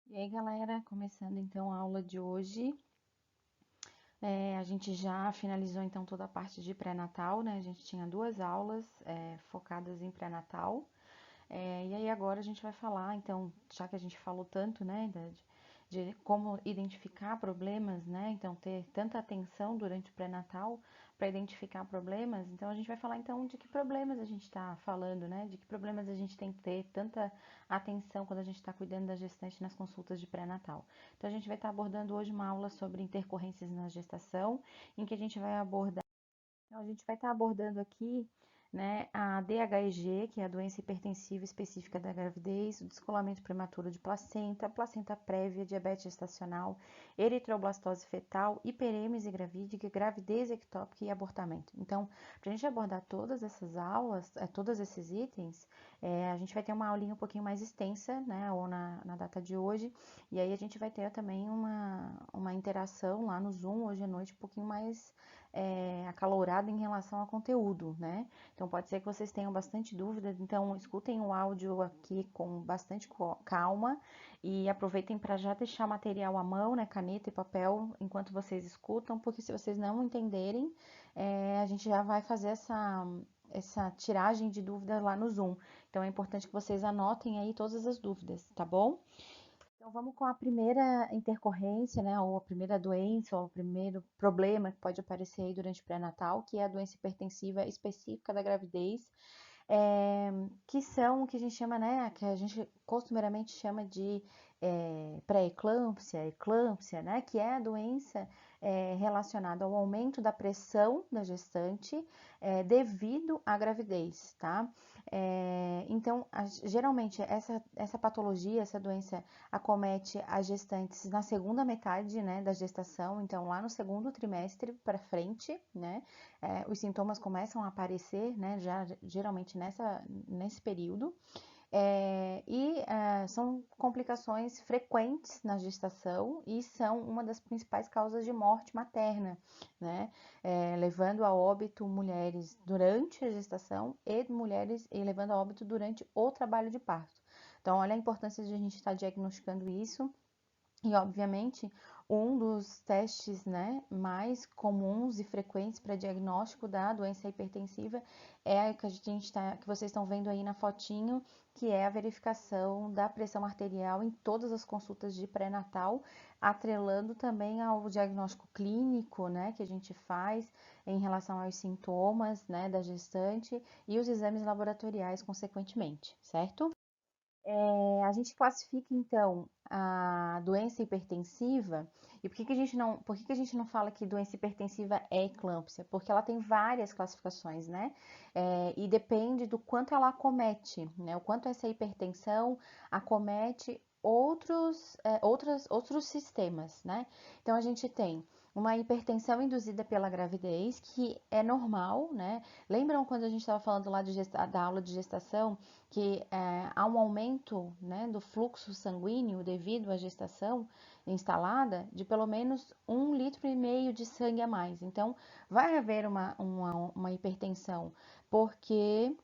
E aí, galera, começando então a aula de hoje. A gente já finalizou então toda a parte de pré-natal, né? A gente tinha duas aulas focadas em pré-natal. E aí agora a gente vai falar, então, já que a gente falou tanto, né, de como identificar problemas, né? Então, ter tanta atenção durante o pré-natal para identificar problemas. Então, a gente vai falar então de que problemas a gente está falando, né? De que problemas a gente tem que ter tanta atenção quando a gente está cuidando da gestante nas consultas de pré-natal. Então, a gente vai estar abordando hoje uma aula sobre intercorrências na gestação, em que a gente vai abordar. Então, a gente vai estar abordando aqui, né, a DHEG, que é a doença hipertensiva específica da gravidez, o descolamento prematuro de placenta, placenta prévia, diabetes gestacional, eritroblastose fetal, hiperêmese gravídica, gravidez ectópica e abortamento. Então, para a gente abordar todas essas aulas, todos esses itens, a gente vai ter uma aulinha um pouquinho mais extensa, né, ou na data de hoje, e aí a gente vai ter também uma interação lá no Zoom hoje à noite um pouquinho mais acalorado em relação ao conteúdo, né? Então pode ser que vocês tenham bastante dúvidas, então escutem o áudio aqui com bastante calma e aproveitem para já deixar material à mão, né? Caneta e papel, enquanto vocês escutam, porque se vocês não entenderem, a gente já vai fazer essa tiragem de dúvidas lá no Zoom. Então é importante que vocês anotem aí todas as dúvidas, tá bom? Então vamos com a primeira intercorrência, né, ou a primeira doença, ou o primeiro problema que pode aparecer aí durante o pré-natal, que é a doença hipertensiva específica da gravidez, que são o que a gente chama, né, que a gente costumeiramente chama de pré-eclâmpsia, eclâmpsia, né, que é a doença relacionada ao aumento da pressão da gestante devido à gravidez, tá? Então, geralmente, essa patologia, essa doença acomete as gestantes na segunda metade, né, da gestação, então lá no segundo trimestre para frente, né, os sintomas começam a aparecer, né, já geralmente nesse período. São complicações frequentes na gestação e são uma das principais causas de morte materna, né? Levando a óbito mulheres durante a gestação e levando a óbito durante o trabalho de parto. Então, olha a importância de a gente estar diagnosticando isso e, obviamente, um dos testes, né, mais comuns e frequentes para diagnóstico da doença hipertensiva é a que que vocês estão vendo aí na fotinho, que é a verificação da pressão arterial em todas as consultas de pré-natal, atrelando também ao diagnóstico clínico, né, que a gente faz em relação aos sintomas, né, da gestante e os exames laboratoriais, consequentemente, certo? A gente classifica então a doença hipertensiva e por que que a gente não fala que doença hipertensiva é eclâmpsia? Porque ela tem várias classificações, né? E depende do quanto ela acomete, né? O quanto essa hipertensão acomete outros sistemas, né? Então a gente tem uma hipertensão induzida pela gravidez, que é normal, né? Lembram quando a gente estava falando lá da aula de gestação? Que há um aumento, né, do fluxo sanguíneo devido à gestação instalada de pelo menos 1,5 litro de sangue a mais. Então, vai haver uma hipertensão, porque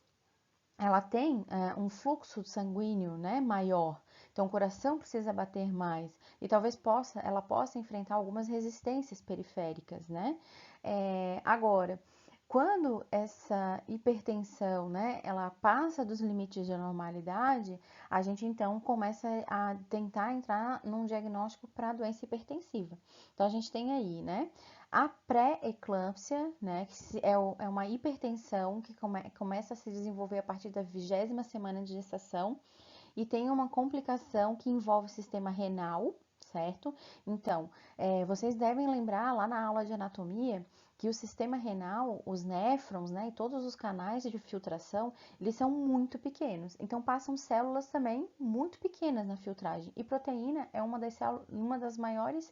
ela tem um fluxo sanguíneo, né, maior. Então, o coração precisa bater mais e talvez ela possa enfrentar algumas resistências periféricas, né? Agora, quando essa hipertensão, né, ela passa dos limites de normalidade, a gente então começa a tentar entrar num diagnóstico para doença hipertensiva. Então, a gente tem aí, né, a pré-eclâmpsia, né, que é uma hipertensão que começa a se desenvolver a partir da 20ª semana de gestação e tem uma complicação que envolve o sistema renal, certo? Então, vocês devem lembrar lá na aula de anatomia que o sistema renal, os néfrons, né, e todos os canais de filtração, eles são muito pequenos. Então, passam células também muito pequenas na filtragem. E proteína é uma das maiores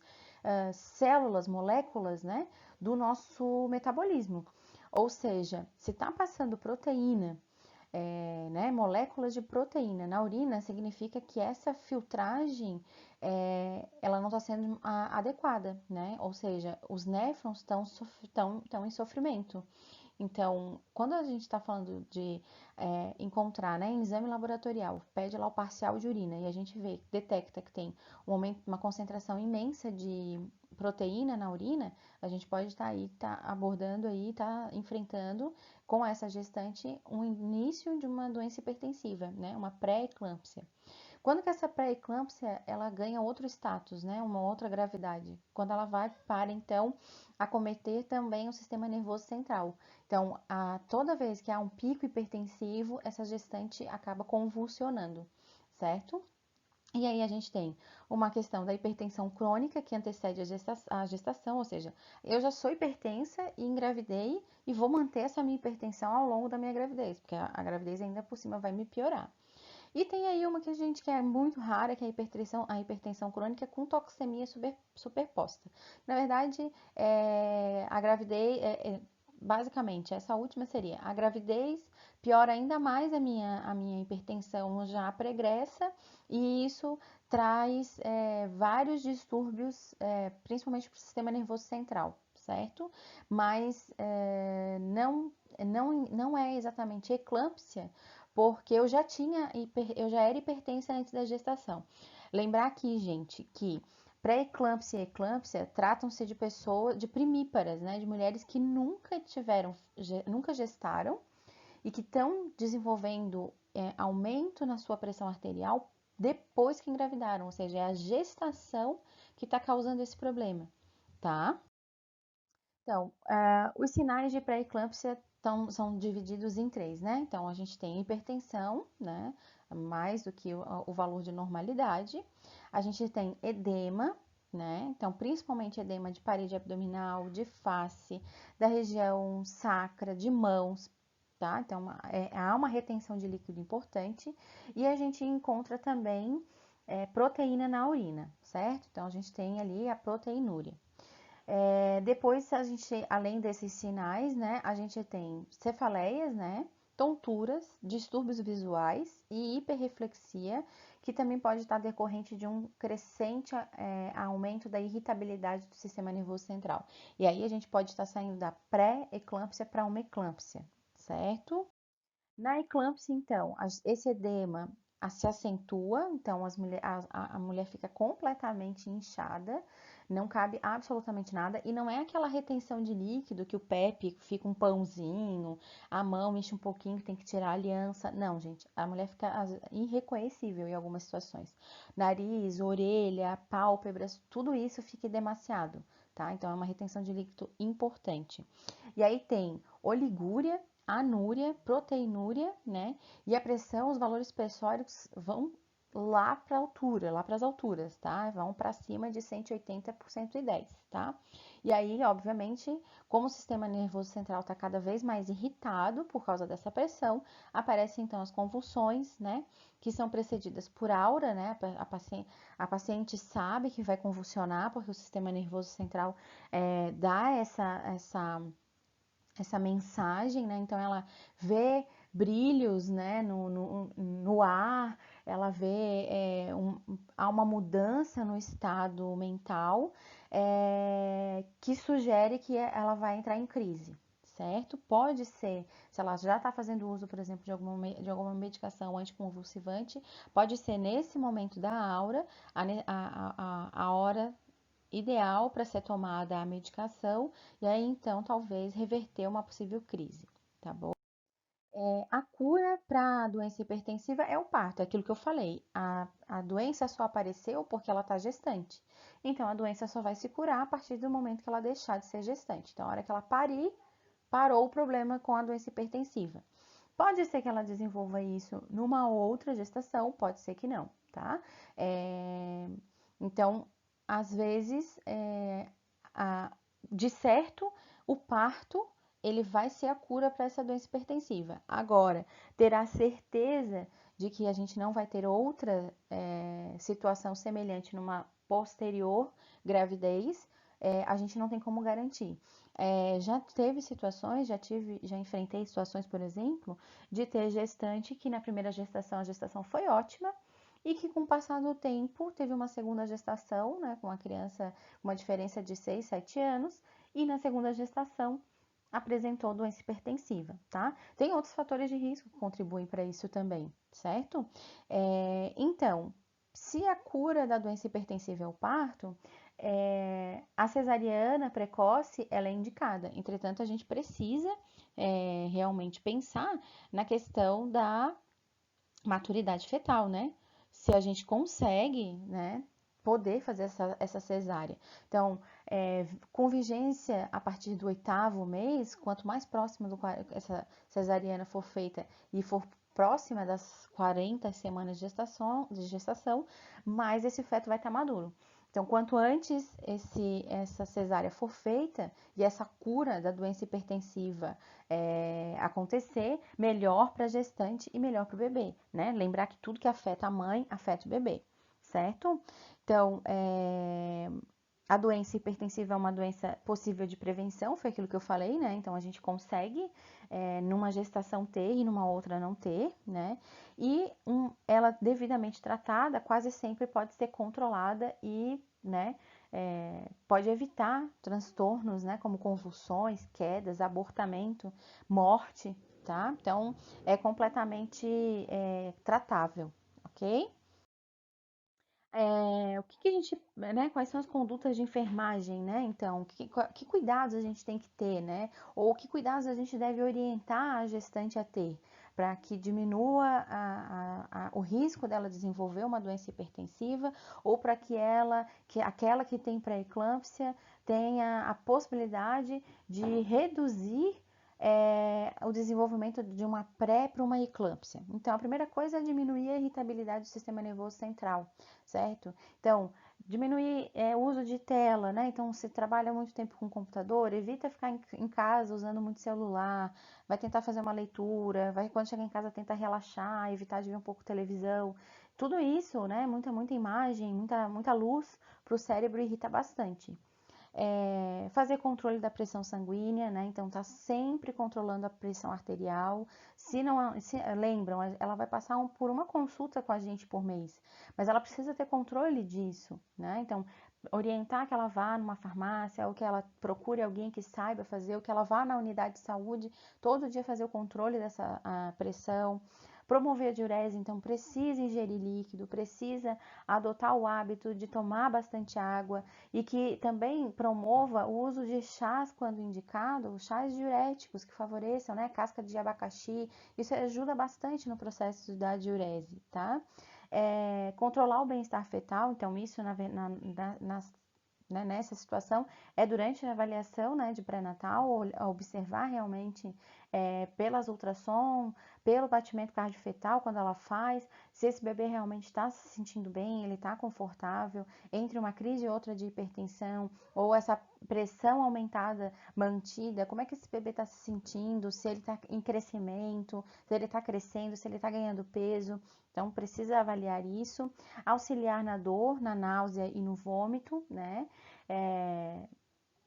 células, moléculas, né, do nosso metabolismo. Ou seja, se está passando proteína né, moléculas de proteína na urina, significa que essa filtragem ela não está sendo adequada, né? Ou seja, os néfrons estão em sofrimento. Então, quando a gente está falando de encontrar, né, em exame laboratorial, pede lá o parcial de urina e a gente vê, detecta que tem uma concentração imensa de proteína na urina, a gente pode estar aí, tá abordando aí, tá enfrentando com essa gestante um início de uma doença hipertensiva, né, uma pré-eclâmpsia. Quando que essa pré-eclâmpsia, ela ganha outro status, né? Uma outra gravidade. Quando ela vai para, então, acometer também o sistema nervoso central. Então, toda vez que há um pico hipertensivo, essa gestante acaba convulsionando, certo? E aí a gente tem uma questão da hipertensão crônica que antecede a gestação, ou seja, eu já sou hipertensa e engravidei e vou manter essa minha hipertensão ao longo da minha gravidez, porque a gravidez ainda por cima vai me piorar. E tem aí uma que a gente que é muito rara, que é a hipertensão crônica com toxemia superposta. Na verdade, a gravidez, basicamente, essa última seria a gravidez piora ainda mais a minha hipertensão já pregressa, e isso traz vários distúrbios, principalmente para o sistema nervoso central, certo? Mas não é exatamente eclâmpsia, porque eu já era hipertensa antes da gestação. Lembrar aqui, gente, que pré-eclâmpsia e eclâmpsia tratam-se de pessoas, de primíparas, né, de mulheres que nunca gestaram e que estão desenvolvendo aumento na sua pressão arterial depois que engravidaram, ou seja, é a gestação que está causando esse problema, tá? Então, os sinais de pré-eclâmpsia são divididos em três, né? Então, a gente tem hipertensão, né? Mais do que o valor de normalidade. A gente tem edema, né? Então, principalmente edema de parede abdominal, de face, da região sacra, de mãos, tá? Então, há uma retenção de líquido importante. E a gente encontra também proteína na urina, certo? Então, a gente tem ali a proteinúria. Depois, a gente, além desses sinais, né, a gente tem cefaleias, né, tonturas, distúrbios visuais e hiperreflexia, que também pode estar decorrente de um crescente aumento da irritabilidade do sistema nervoso central. E aí a gente pode estar saindo da pré-eclâmpsia para uma eclâmpsia, certo? Na eclâmpsia, então, esse edema se acentua, então a mulher fica completamente inchada, não cabe absolutamente nada, e não é aquela retenção de líquido que o PEP fica um pãozinho, a mão enche um pouquinho, tem que tirar a aliança. Não, gente, a mulher fica irreconhecível em algumas situações. Nariz, orelha, pálpebras, tudo isso fica demasiado, tá? Então é uma retenção de líquido importante. E aí tem oligúria, anúria, proteinúria, né? E a pressão, os valores pressóricos vão lá para altura, lá para as alturas, tá? Vão para cima de 180 por 110, tá? E aí, obviamente, como o sistema nervoso central está cada vez mais irritado por causa dessa pressão, aparecem então as convulsões, né? Que são precedidas por aura, né? A paciente sabe que vai convulsionar porque o sistema nervoso central dá essa mensagem, né? Então ela vê brilhos, né, no ar, ela vê há uma mudança no estado mental que sugere que ela vai entrar em crise, certo? Pode ser, se ela já está fazendo uso, por exemplo, de alguma medicação anticonvulsivante, pode ser nesse momento da aura, a hora ideal para ser tomada a medicação e aí então talvez reverter uma possível crise, tá bom? A cura para a doença hipertensiva é o parto, é aquilo que eu falei. A doença só apareceu porque ela está gestante. Então a doença só vai se curar a partir do momento que ela deixar de ser gestante. Então, a hora que ela parir, parou o problema com a doença hipertensiva. Pode ser que ela desenvolva isso numa outra gestação, pode ser que não, tá? Então, às vezes, de certo, o parto ele vai ser a cura para essa doença hipertensiva. Agora, ter a certeza de que a gente não vai ter outra situação semelhante numa posterior gravidez, a gente não tem como garantir. Já teve situações, já enfrentei situações, por exemplo, de ter gestante que na primeira gestação a gestação foi ótima e que com o passar do tempo teve uma segunda gestação, né, com uma criança com uma diferença de 6, 7 anos, e na segunda gestação apresentou doença hipertensiva, tá? Tem outros fatores de risco que contribuem para isso também, certo? Então, se a cura da doença hipertensiva é o parto, a cesariana precoce ela é indicada. Entretanto, a gente precisa realmente pensar na questão da maturidade fetal, né? Se a gente consegue, né, poder fazer essa cesárea. Então, com vigência a partir do 8º mês, quanto mais próximo essa cesariana for feita e for próxima das 40 semanas de gestação, mais esse feto vai estar maduro. Então, quanto antes essa cesárea for feita e essa cura da doença hipertensiva acontecer, melhor para a gestante e melhor para o bebê, né? Lembrar que tudo que afeta a mãe, afeta o bebê, certo? Então, a doença hipertensiva é uma doença possível de prevenção, foi aquilo que eu falei, né? Então, a gente consegue numa gestação ter e numa outra não ter, né? E ela devidamente tratada, quase sempre pode ser controlada e, né? Pode evitar transtornos, né? Como convulsões, quedas, abortamento, morte, tá? Então, é completamente tratável, ok? O que a gente, né, quais são as condutas de enfermagem, né? Então, que cuidados a gente tem que ter, né? Ou que cuidados a gente deve orientar a gestante a ter, para que diminua o risco dela desenvolver uma doença hipertensiva, ou para que aquela que tem pré-eclâmpsia tenha a possibilidade de reduzir o desenvolvimento de uma pré para uma eclâmpsia. Então, a primeira coisa é diminuir a irritabilidade do sistema nervoso central, certo? Então, diminuir o uso de tela, né? Então, se trabalha muito tempo com computador, evita ficar em casa usando muito celular, vai tentar fazer uma leitura, vai quando chegar em casa tentar relaxar, evitar de ver um pouco televisão. Tudo isso, né? Muita imagem, muita luz para o cérebro irrita bastante. Fazer controle da pressão sanguínea, né? Então tá sempre controlando a pressão arterial. Lembram, ela vai passar por uma consulta com a gente por mês, mas ela precisa ter controle disso, né? Então orientar que ela vá numa farmácia, ou que ela procure alguém que saiba fazer, ou que ela vá na unidade de saúde todo dia fazer o controle dessa pressão. Promover a diurese, então precisa ingerir líquido, precisa adotar o hábito de tomar bastante água, e que também promova o uso de chás quando indicado, chás diuréticos que favoreçam, né, casca de abacaxi, isso ajuda bastante no processo da diurese, tá? Controlar o bem-estar fetal, então isso nessa situação é durante a avaliação, né, de pré-natal, observar realmente pelas ultrassom, pelo batimento cardiofetal quando ela faz, se esse bebê realmente está se sentindo bem, ele está confortável, entre uma crise e outra de hipertensão, ou essa pressão aumentada mantida, como é que esse bebê está se sentindo, se ele está em crescimento, se ele está crescendo, se ele está ganhando peso. Então, precisa avaliar isso, auxiliar na dor, na náusea e no vômito, né?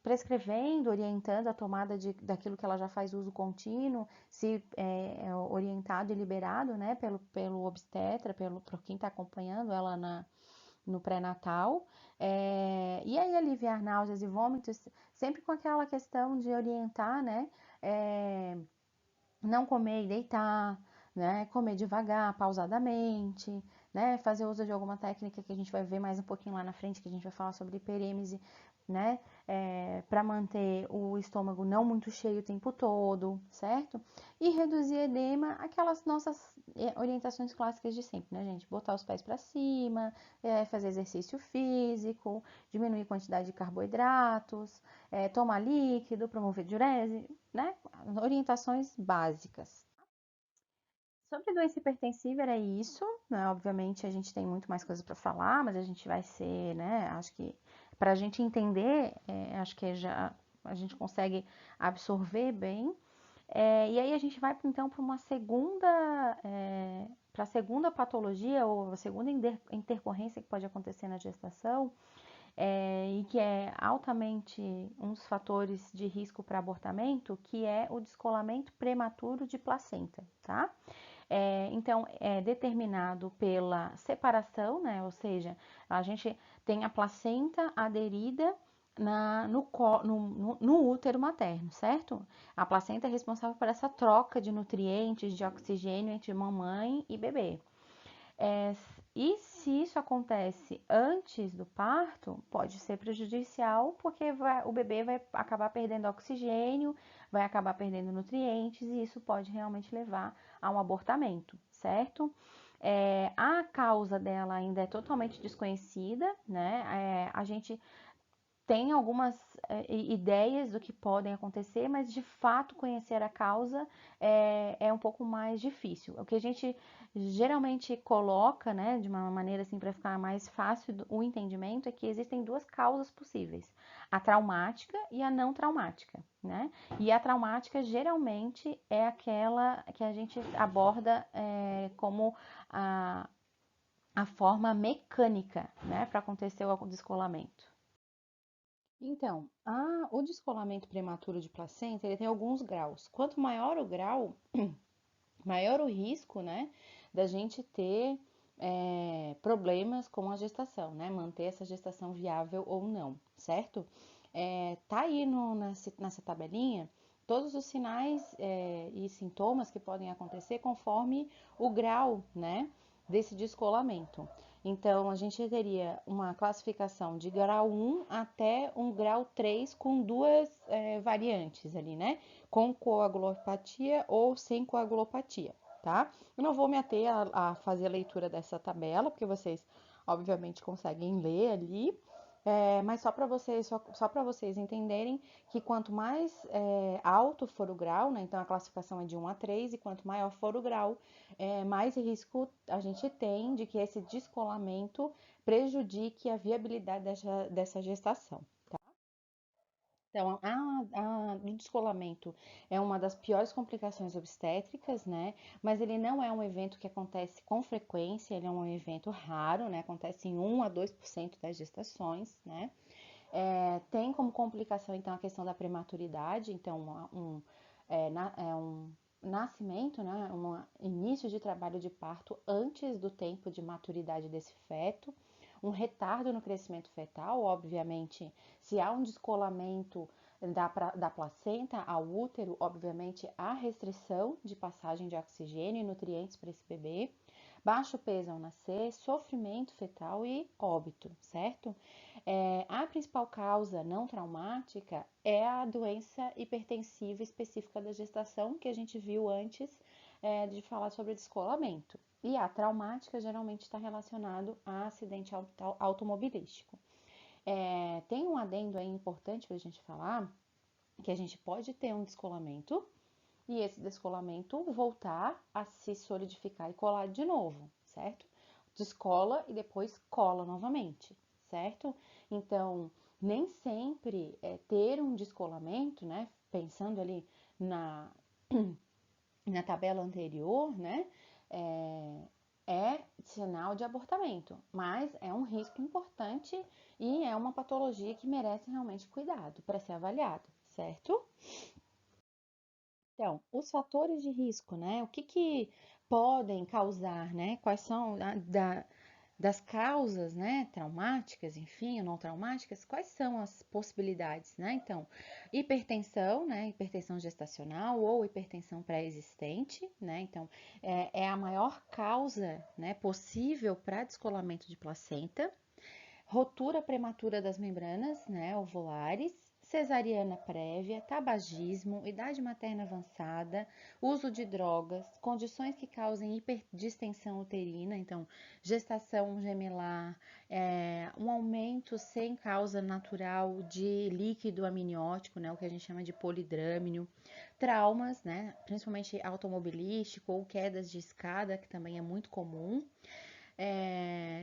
Prescrevendo, orientando a tomada daquilo que ela já faz uso contínuo, se orientado e liberado, né, pelo obstetra, por quem está acompanhando ela no pré-natal. E aí aliviar náuseas e vômitos, sempre com aquela questão de orientar, né, não comer e deitar, né, comer devagar, pausadamente, né, fazer uso de alguma técnica que a gente vai ver mais um pouquinho lá na frente, que a gente vai falar sobre hiperêmese, né, para manter o estômago não muito cheio o tempo todo, certo? E reduzir edema, aquelas nossas orientações clássicas de sempre, né, gente? Botar os pés para cima, fazer exercício físico, diminuir a quantidade de carboidratos, tomar líquido, promover diurese, né? Orientações básicas. Sobre doença hipertensiva era isso, né? Obviamente a gente tem muito mais coisa para falar, mas a gente vai ser, né? Acho que para a gente entender, acho que já a gente consegue absorver bem. E aí a gente vai então para uma para a segunda patologia ou a segunda intercorrência que pode acontecer na gestação, e que é altamente um dos fatores de risco para abortamento, que é o descolamento prematuro de placenta, tá? Então, é determinado pela separação, né? Ou seja, a gente tem a placenta aderida no útero materno, certo? A placenta é responsável por essa troca de nutrientes, de oxigênio entre mamãe e bebê. E se isso acontece antes do parto, pode ser prejudicial, porque o bebê vai acabar perdendo oxigênio, vai acabar perdendo nutrientes, e isso pode realmente levar a um abortamento, certo? A causa dela ainda é totalmente desconhecida, né? A gente tem algumas ideias do que podem acontecer, mas de fato conhecer a causa é um pouco mais difícil. O que a gente geralmente coloca, né, de uma maneira assim para ficar mais fácil o entendimento, é que existem duas causas possíveis: a traumática e a não traumática, né? E a traumática geralmente é aquela que a gente aborda como a forma mecânica, né, para acontecer o descolamento. Então, o descolamento prematuro de placenta, ele tem alguns graus. Quanto maior o grau, maior o risco, né, da gente ter problemas com a gestação, né, manter essa gestação viável ou não, certo? Tá aí nessa tabelinha todos os sinais e sintomas que podem acontecer conforme o grau, né, desse descolamento. Então, a gente teria uma classificação de grau 1 até um grau 3 com duas variantes ali, né? Com coagulopatia ou sem coagulopatia, tá? Eu não vou me ater a fazer a leitura dessa tabela, porque vocês, obviamente, conseguem ler ali. Mas só para vocês entenderem que quanto mais alto for o grau, né? Então a classificação é de 1 a 3, e quanto maior for o grau, mais risco a gente tem de que esse descolamento prejudique a viabilidade dessa gestação. Então, o descolamento é uma das piores complicações obstétricas, né? Mas ele não é um evento que acontece com frequência, ele é um evento raro, né? Acontece em 1 a 2% das gestações, né? Tem como complicação, então, a questão da prematuridade, então, um nascimento, né? Um início de trabalho de parto antes do tempo de maturidade desse feto, um retardo no crescimento fetal, obviamente, se há um descolamento da placenta ao útero, obviamente há restrição de passagem de oxigênio e nutrientes para esse bebê, baixo peso ao nascer, sofrimento fetal e óbito, certo? A principal causa não traumática é a doença hipertensiva específica da gestação, que a gente viu antes de falar sobre descolamento. E a traumática geralmente está relacionado a acidente automobilístico. Tem um adendo aí importante para a gente falar, que a gente pode ter um descolamento e esse descolamento voltar a se solidificar e colar de novo, certo? Descola e depois cola novamente, certo? Então, nem sempre ter um descolamento, né? Pensando ali na, na tabela anterior, né? É sinal de abortamento, mas é um risco importante e é uma patologia que merece realmente cuidado para ser avaliado, certo? Então, os fatores de risco, né? O que podem causar, né? Quais são das causas, né? Traumáticas, enfim, ou não traumáticas, quais são as possibilidades, né? Então, hipertensão, né? Hipertensão gestacional ou hipertensão pré-existente, né? Então, é a maior causa, né, possível para descolamento de placenta. Rotura prematura das membranas, né, ovulares, cesariana prévia, tabagismo, idade materna avançada, uso de drogas, condições que causem hiperdistensão uterina, então gestação gemelar, um aumento sem causa natural de líquido amniótico, né, o que a gente chama de polidrâmino, traumas, né, principalmente automobilístico ou quedas de escada, que também é muito comum,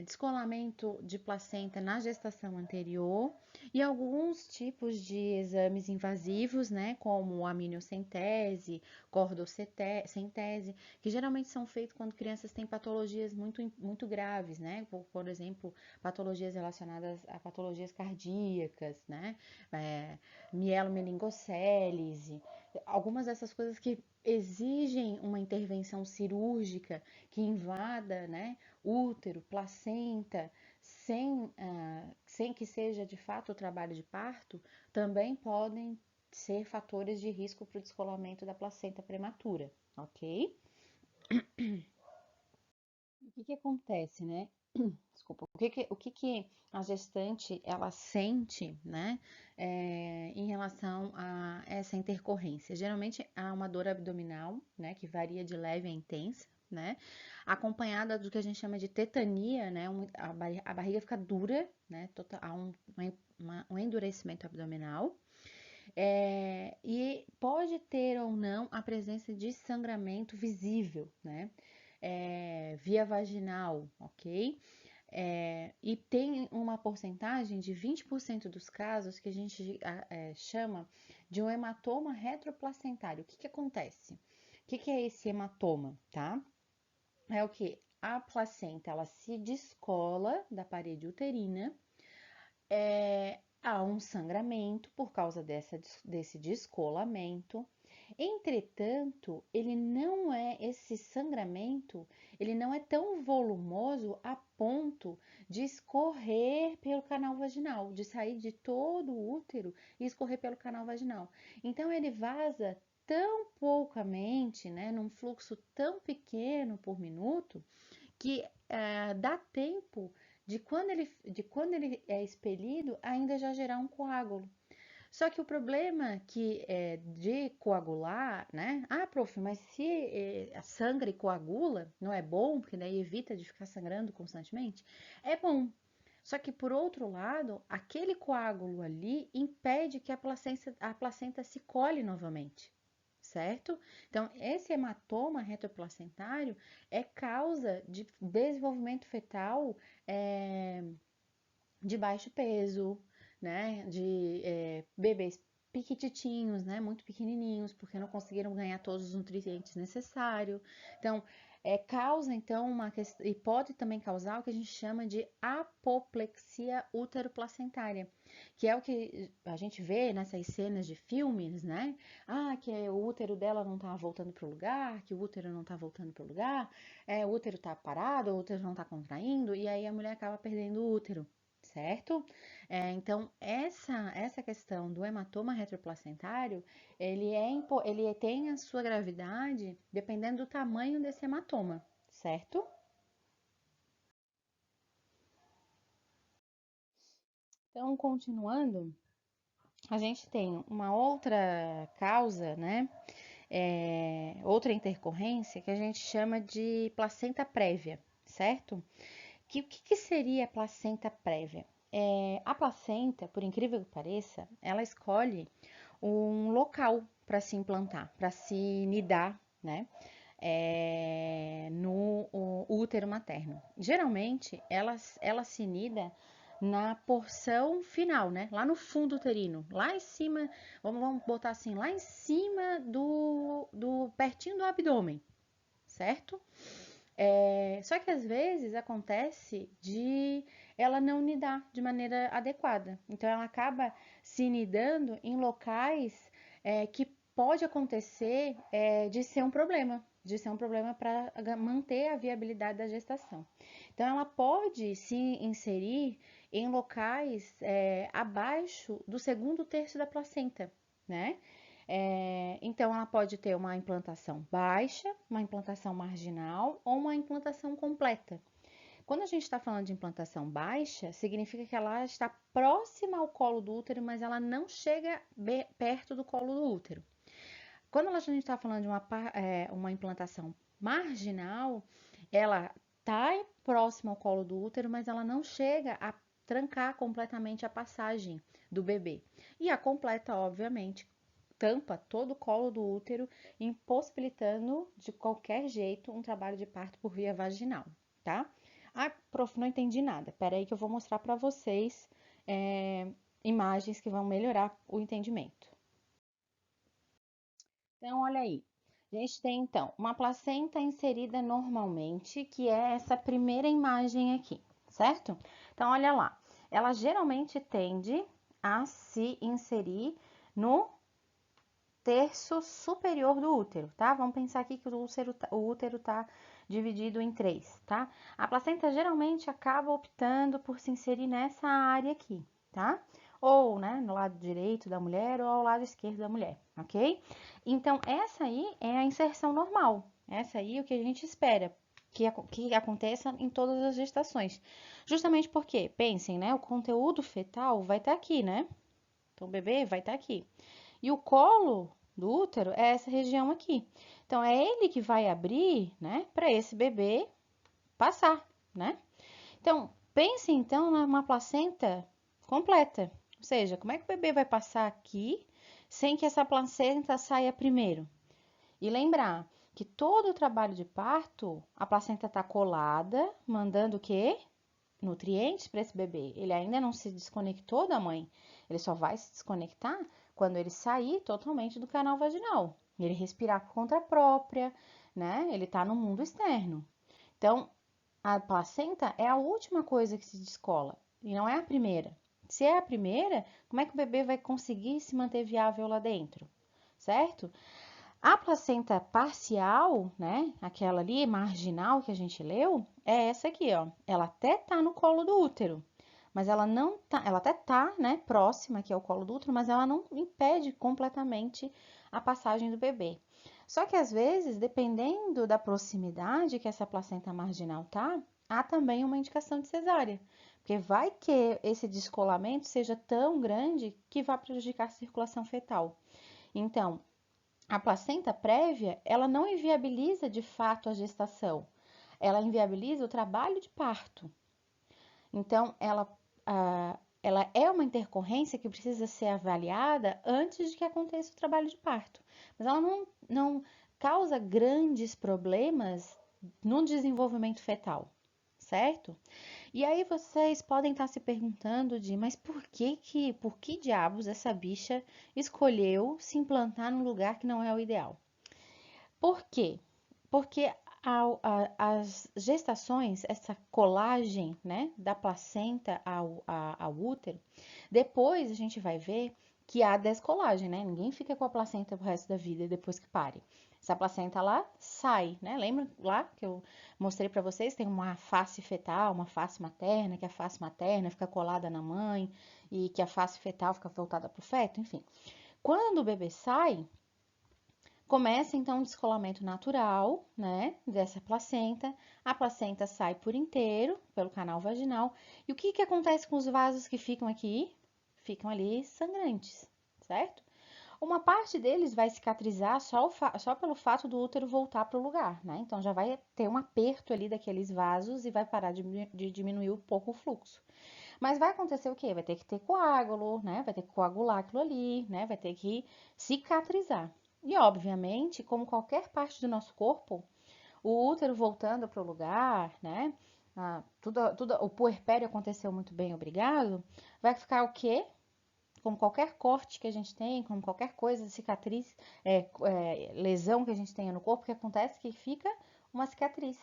descolamento de placenta na gestação anterior e alguns tipos de exames invasivos, né, como amniocentese, cordocentese, que geralmente são feitos quando crianças têm patologias muito graves, né, por exemplo, patologias relacionadas a patologias cardíacas, né, mielomeningocélise, algumas dessas coisas que exigem uma intervenção cirúrgica que invada, né, útero, placenta, sem que seja de fato o trabalho de parto, também podem ser fatores de risco para o descolamento da placenta prematura, ok? O que que acontece, né? Desculpa, o que que a gestante ela sente, né, em relação a essa intercorrência? Geralmente há uma dor abdominal, né, que varia de leve a intensa, né, acompanhada do que a gente chama de tetania, né, a barriga fica dura, né, há um endurecimento abdominal, e pode ter ou não a presença de sangramento visível, né, via vaginal, ok? E tem uma porcentagem de 20% dos casos que a gente chama de um hematoma retroplacentário. O que que acontece? O que que é esse hematoma, tá? É o que? A placenta, ela se descola da parede uterina, há um sangramento por causa desse descolamento. Entretanto, esse sangramento, ele não é tão volumoso a ponto de escorrer pelo canal vaginal, de sair de todo o útero e escorrer pelo canal vaginal. Então, ele vaza tão poucamente, né, num fluxo tão pequeno por minuto, que dá tempo de quando ele é expelido, ainda já gerar um coágulo. Só que o problema que é de coagular, né? Ah, prof, mas se sangra e coagula, não é bom, porque daí evita de ficar sangrando constantemente? É bom. Só que, por outro lado, aquele coágulo ali impede que a placenta se cole novamente, certo? Então, esse hematoma retroplacentário é causa de desenvolvimento fetal de baixo peso, né? De bebês piquititinhos, né? Muito pequenininhos, porque não conseguiram ganhar todos os nutrientes necessários. Então, causa então e pode também causar o que a gente chama de apoplexia uteroplacentária, que é o que a gente vê nessas cenas de filmes, né? Ah, que o útero dela não tá voltando para o lugar, que o útero não tá voltando para o lugar, o útero tá parado, o útero não tá contraindo, e aí a mulher acaba perdendo o útero, certo? Então, essa questão do hematoma retroplacentário, ele tem a sua gravidade dependendo do tamanho desse hematoma, certo? Então, continuando, a gente tem uma outra causa, né? Outra intercorrência que a gente chama de placenta prévia, certo? O que seria a placenta prévia? A placenta, por incrível que pareça, ela escolhe um local para se implantar, para se nidar, né? No útero materno. Geralmente, ela se nida na porção final, né? Lá no fundo uterino, lá em cima, vamos botar assim, lá em cima do pertinho do abdômen, certo? Só que às vezes acontece de ela não nidar de maneira adequada. Então ela acaba se nidando em locais que pode acontecer de ser um problema para manter a viabilidade da gestação. Então ela pode se inserir em locais abaixo do segundo terço da placenta, né? Então, ela pode ter uma implantação baixa, uma implantação marginal ou uma implantação completa. Quando a gente está falando de implantação baixa, significa que ela está próxima ao colo do útero, mas ela não chega perto do colo do útero. Quando a gente está falando de uma implantação marginal, ela está próxima ao colo do útero, mas ela não chega a trancar completamente a passagem do bebê. E a completa, obviamente, tampa todo o colo do útero, impossibilitando de qualquer jeito um trabalho de parto por via vaginal, tá? Ah, prof, não entendi nada. Pera aí que eu vou mostrar para vocês imagens que vão melhorar o entendimento. Então, olha aí. A gente tem, então, uma placenta inserida normalmente, que é essa primeira imagem aqui, certo? Então, olha lá. Ela geralmente tende a se inserir no terço superior do útero, tá? Vamos pensar aqui que o útero tá dividido em 3, tá? A placenta geralmente acaba optando por se inserir nessa área aqui, tá? Ou, né, no lado direito da mulher ou ao lado esquerdo da mulher, ok? Então, essa aí é a inserção normal. Essa aí é o que a gente espera que aconteça em todas as gestações. Justamente porque, pensem, né, o conteúdo fetal vai estar aqui, né? Então, o bebê vai estar aqui. E o colo do útero é essa região aqui. Então, é ele que vai abrir, né, para esse bebê passar, né? Então, pense então numa placenta completa. Ou seja, como é que o bebê vai passar aqui sem que essa placenta saia primeiro? E lembrar que todo o trabalho de parto, a placenta está colada, mandando o quê? Nutrientes para esse bebê. Ele ainda não se desconectou da mãe. Ele só vai se desconectar quando ele sair totalmente do canal vaginal. Ele respirar por conta própria, né? Ele está no mundo externo. Então, a placenta é a última coisa que se descola e não é a primeira. Se é a primeira, como é que o bebê vai conseguir se manter viável lá dentro? Certo? A placenta parcial, né, aquela ali marginal que a gente leu, é essa aqui, ó. Ela até tá no colo do útero, mas ela não tá, ela até tá, né, próxima aqui ao colo do útero, mas ela não impede completamente a passagem do bebê. Só que às vezes, dependendo da proximidade que essa placenta marginal tá, há também uma indicação de cesárea, porque vai que esse descolamento seja tão grande que vá prejudicar a circulação fetal. Então, a placenta prévia, ela não inviabiliza de fato a gestação, ela inviabiliza o trabalho de parto. Então, ela é uma intercorrência que precisa ser avaliada antes de que aconteça o trabalho de parto. Mas ela não causa grandes problemas no desenvolvimento fetal, certo? E aí vocês podem estar se perguntando mas por que diabos essa bicha escolheu se implantar num lugar que não é o ideal? Por quê? Porque as gestações, essa colagem, né, da placenta ao útero, depois a gente vai ver que há descolagem, né? Ninguém fica com a placenta pro resto da vida depois que pare. Essa placenta lá sai, né? Lembra lá que eu mostrei para vocês? Tem uma face fetal, uma face materna, que a face materna fica colada na mãe e que a face fetal fica voltada pro feto, enfim. Quando o bebê sai, começa então um descolamento natural, né, dessa placenta. A placenta sai por inteiro pelo canal vaginal. E o que que acontece com os vasos que ficam aqui? Ficam ali sangrantes, certo? Uma parte deles vai cicatrizar só pelo fato do útero voltar para o lugar, né? Então já vai ter um aperto ali daqueles vasos e vai parar de diminuir um pouco o fluxo. Mas vai acontecer o quê? Vai ter que ter coágulo, né? Vai ter que coagular aquilo ali, né? Vai ter que cicatrizar. E, obviamente, como qualquer parte do nosso corpo, o útero voltando para o lugar, né? O puerpério aconteceu muito bem, obrigado. Vai ficar o quê? Como qualquer corte que a gente tem, como qualquer coisa, cicatriz, lesão que a gente tenha no corpo, o que acontece é que fica uma cicatriz.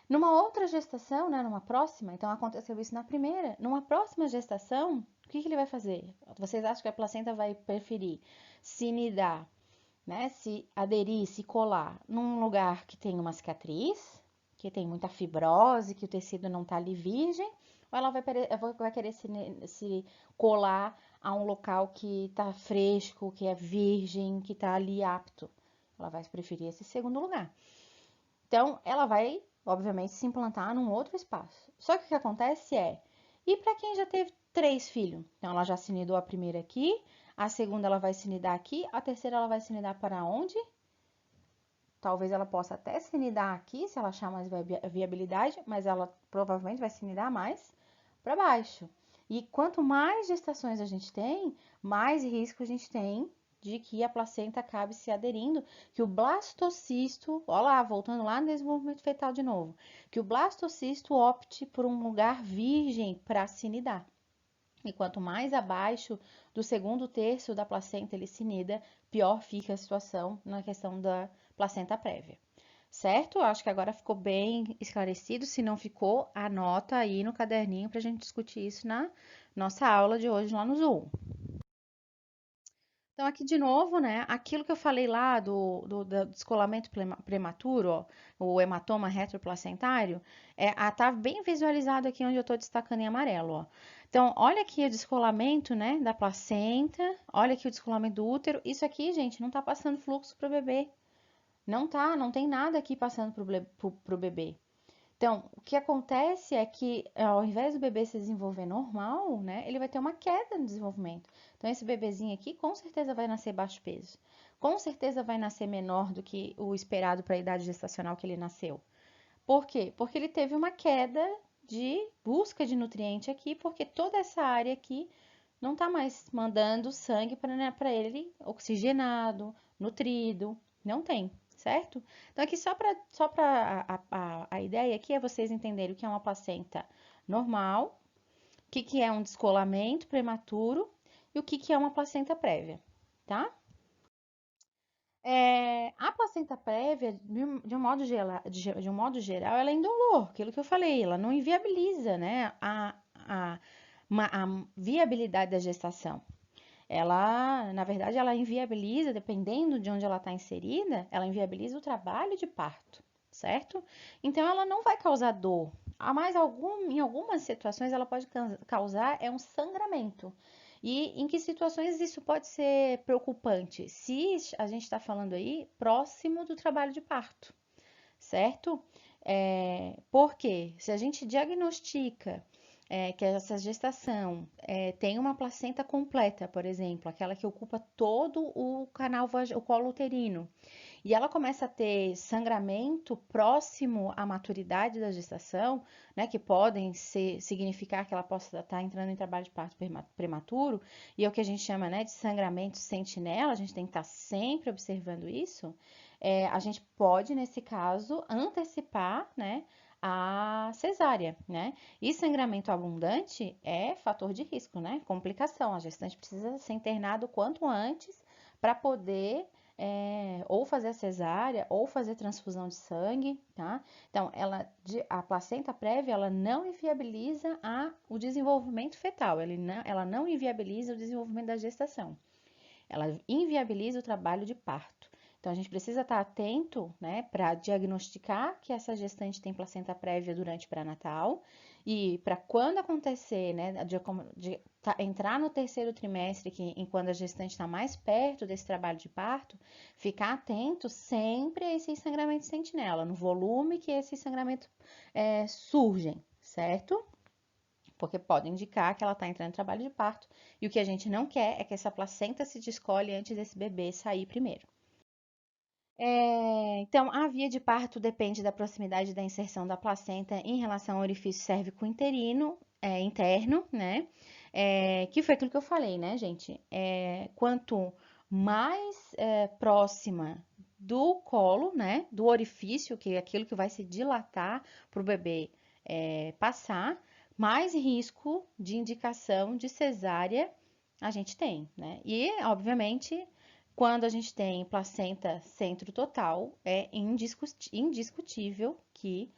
Numa outra gestação, né, numa próxima, então aconteceu isso na primeira, numa próxima gestação, o que ele vai fazer? Vocês acham que a placenta vai preferir se nidar, né, se aderir, se colar num lugar que tem uma cicatriz, que tem muita fibrose, que o tecido não está ali virgem, ou ela vai querer se colar a um local que está fresco, que é virgem, que está ali apto? Ela vai preferir esse segundo lugar. Então, ela vai, obviamente, se implantar num outro espaço. Só que o que acontece e para quem já teve 3 filhos? Então, ela já se nidou a primeira aqui, a segunda ela vai se nidar aqui, a terceira ela vai se nidar para onde? Talvez ela possa até se nidar aqui, se ela achar mais viabilidade, mas ela provavelmente vai se nidar mais para baixo. E quanto mais gestações a gente tem, mais risco a gente tem de que a placenta acabe se aderindo, que o blastocisto, olha lá, voltando lá no desenvolvimento fetal de novo, que o blastocisto opte por um lugar virgem para se nidar. E quanto mais abaixo do segundo terço da placenta ele se nida, pior fica a situação na questão da placenta prévia. Certo? Acho que agora ficou bem esclarecido. Se não ficou, anota aí no caderninho para a gente discutir isso na nossa aula de hoje lá no Zoom. Então, aqui de novo, né? Aquilo que eu falei lá do descolamento prematuro, ó, o hematoma retroplacentário, tá bem visualizado aqui onde eu estou destacando em amarelo, ó. Então, olha aqui o descolamento, né, da placenta, olha aqui o descolamento do útero. Isso aqui, gente, não tá passando fluxo pro bebê. Não tá, não tem nada aqui passando pro bebê. Então, o que acontece é que, ao invés do bebê se desenvolver normal, né, ele vai ter uma queda no desenvolvimento. Então, esse bebezinho aqui, com certeza, vai nascer baixo peso. Com certeza, vai nascer menor do que o esperado para a idade gestacional que ele nasceu. Por quê? Porque ele teve uma queda de busca de nutriente aqui, porque toda essa área aqui não está mais mandando sangue para ele oxigenado, nutrido, não tem, certo? Então, aqui só para a ideia aqui é vocês entenderem o que é uma placenta normal, o que é um descolamento prematuro e o que é uma placenta prévia, tá? A placenta prévia, de um modo geral, ela é indolor, aquilo que eu falei, ela não inviabiliza, né, a viabilidade da gestação. Ela, na verdade, ela inviabiliza, dependendo de onde ela está inserida, ela inviabiliza o trabalho de parto, certo? Então, ela não vai causar dor. Em algumas situações, ela pode causar um sangramento. E em que situações isso pode ser preocupante? Se a gente está falando aí próximo do trabalho de parto, certo? Porque se a gente diagnostica que essa gestação tem uma placenta completa, por exemplo, aquela que ocupa todo o canal, o colo uterino, e ela começa a ter sangramento próximo à maturidade da gestação, né, que podem significar que ela possa estar entrando em trabalho de parto prematuro, e é o que a gente chama, né, de sangramento sentinela, a gente tem que estar sempre observando isso. A gente pode, nesse caso, antecipar, né, a cesárea, né? E sangramento abundante é fator de risco, né? Complicação. A gestante precisa ser internada o quanto antes para poder ou fazer a cesárea ou fazer transfusão de sangue, tá? Então, a placenta prévia, ela não inviabiliza o desenvolvimento fetal, ela não inviabiliza o desenvolvimento da gestação. Ela inviabiliza o trabalho de parto. Então, a gente precisa estar atento, né, para diagnosticar que essa gestante tem placenta prévia durante o pré-natal e para quando acontecer, né, entrar no terceiro trimestre, quando a gestante está mais perto desse trabalho de parto, ficar atento sempre a esse sangramento sentinela, no volume que esses sangramentos surgem, certo? Porque pode indicar que ela está entrando em trabalho de parto. E o que a gente não quer é que essa placenta se descolhe antes desse bebê sair primeiro. Então, a via de parto depende da proximidade da inserção da placenta em relação ao orifício cérvico-uterino, interno, né? Que foi aquilo que eu falei, né, gente? Quanto mais próxima do colo, né, do orifício, que é aquilo que vai se dilatar para o bebê passar, mais risco de indicação de cesárea a gente tem, né? E, obviamente, quando a gente tem placenta centro total, é indiscutível que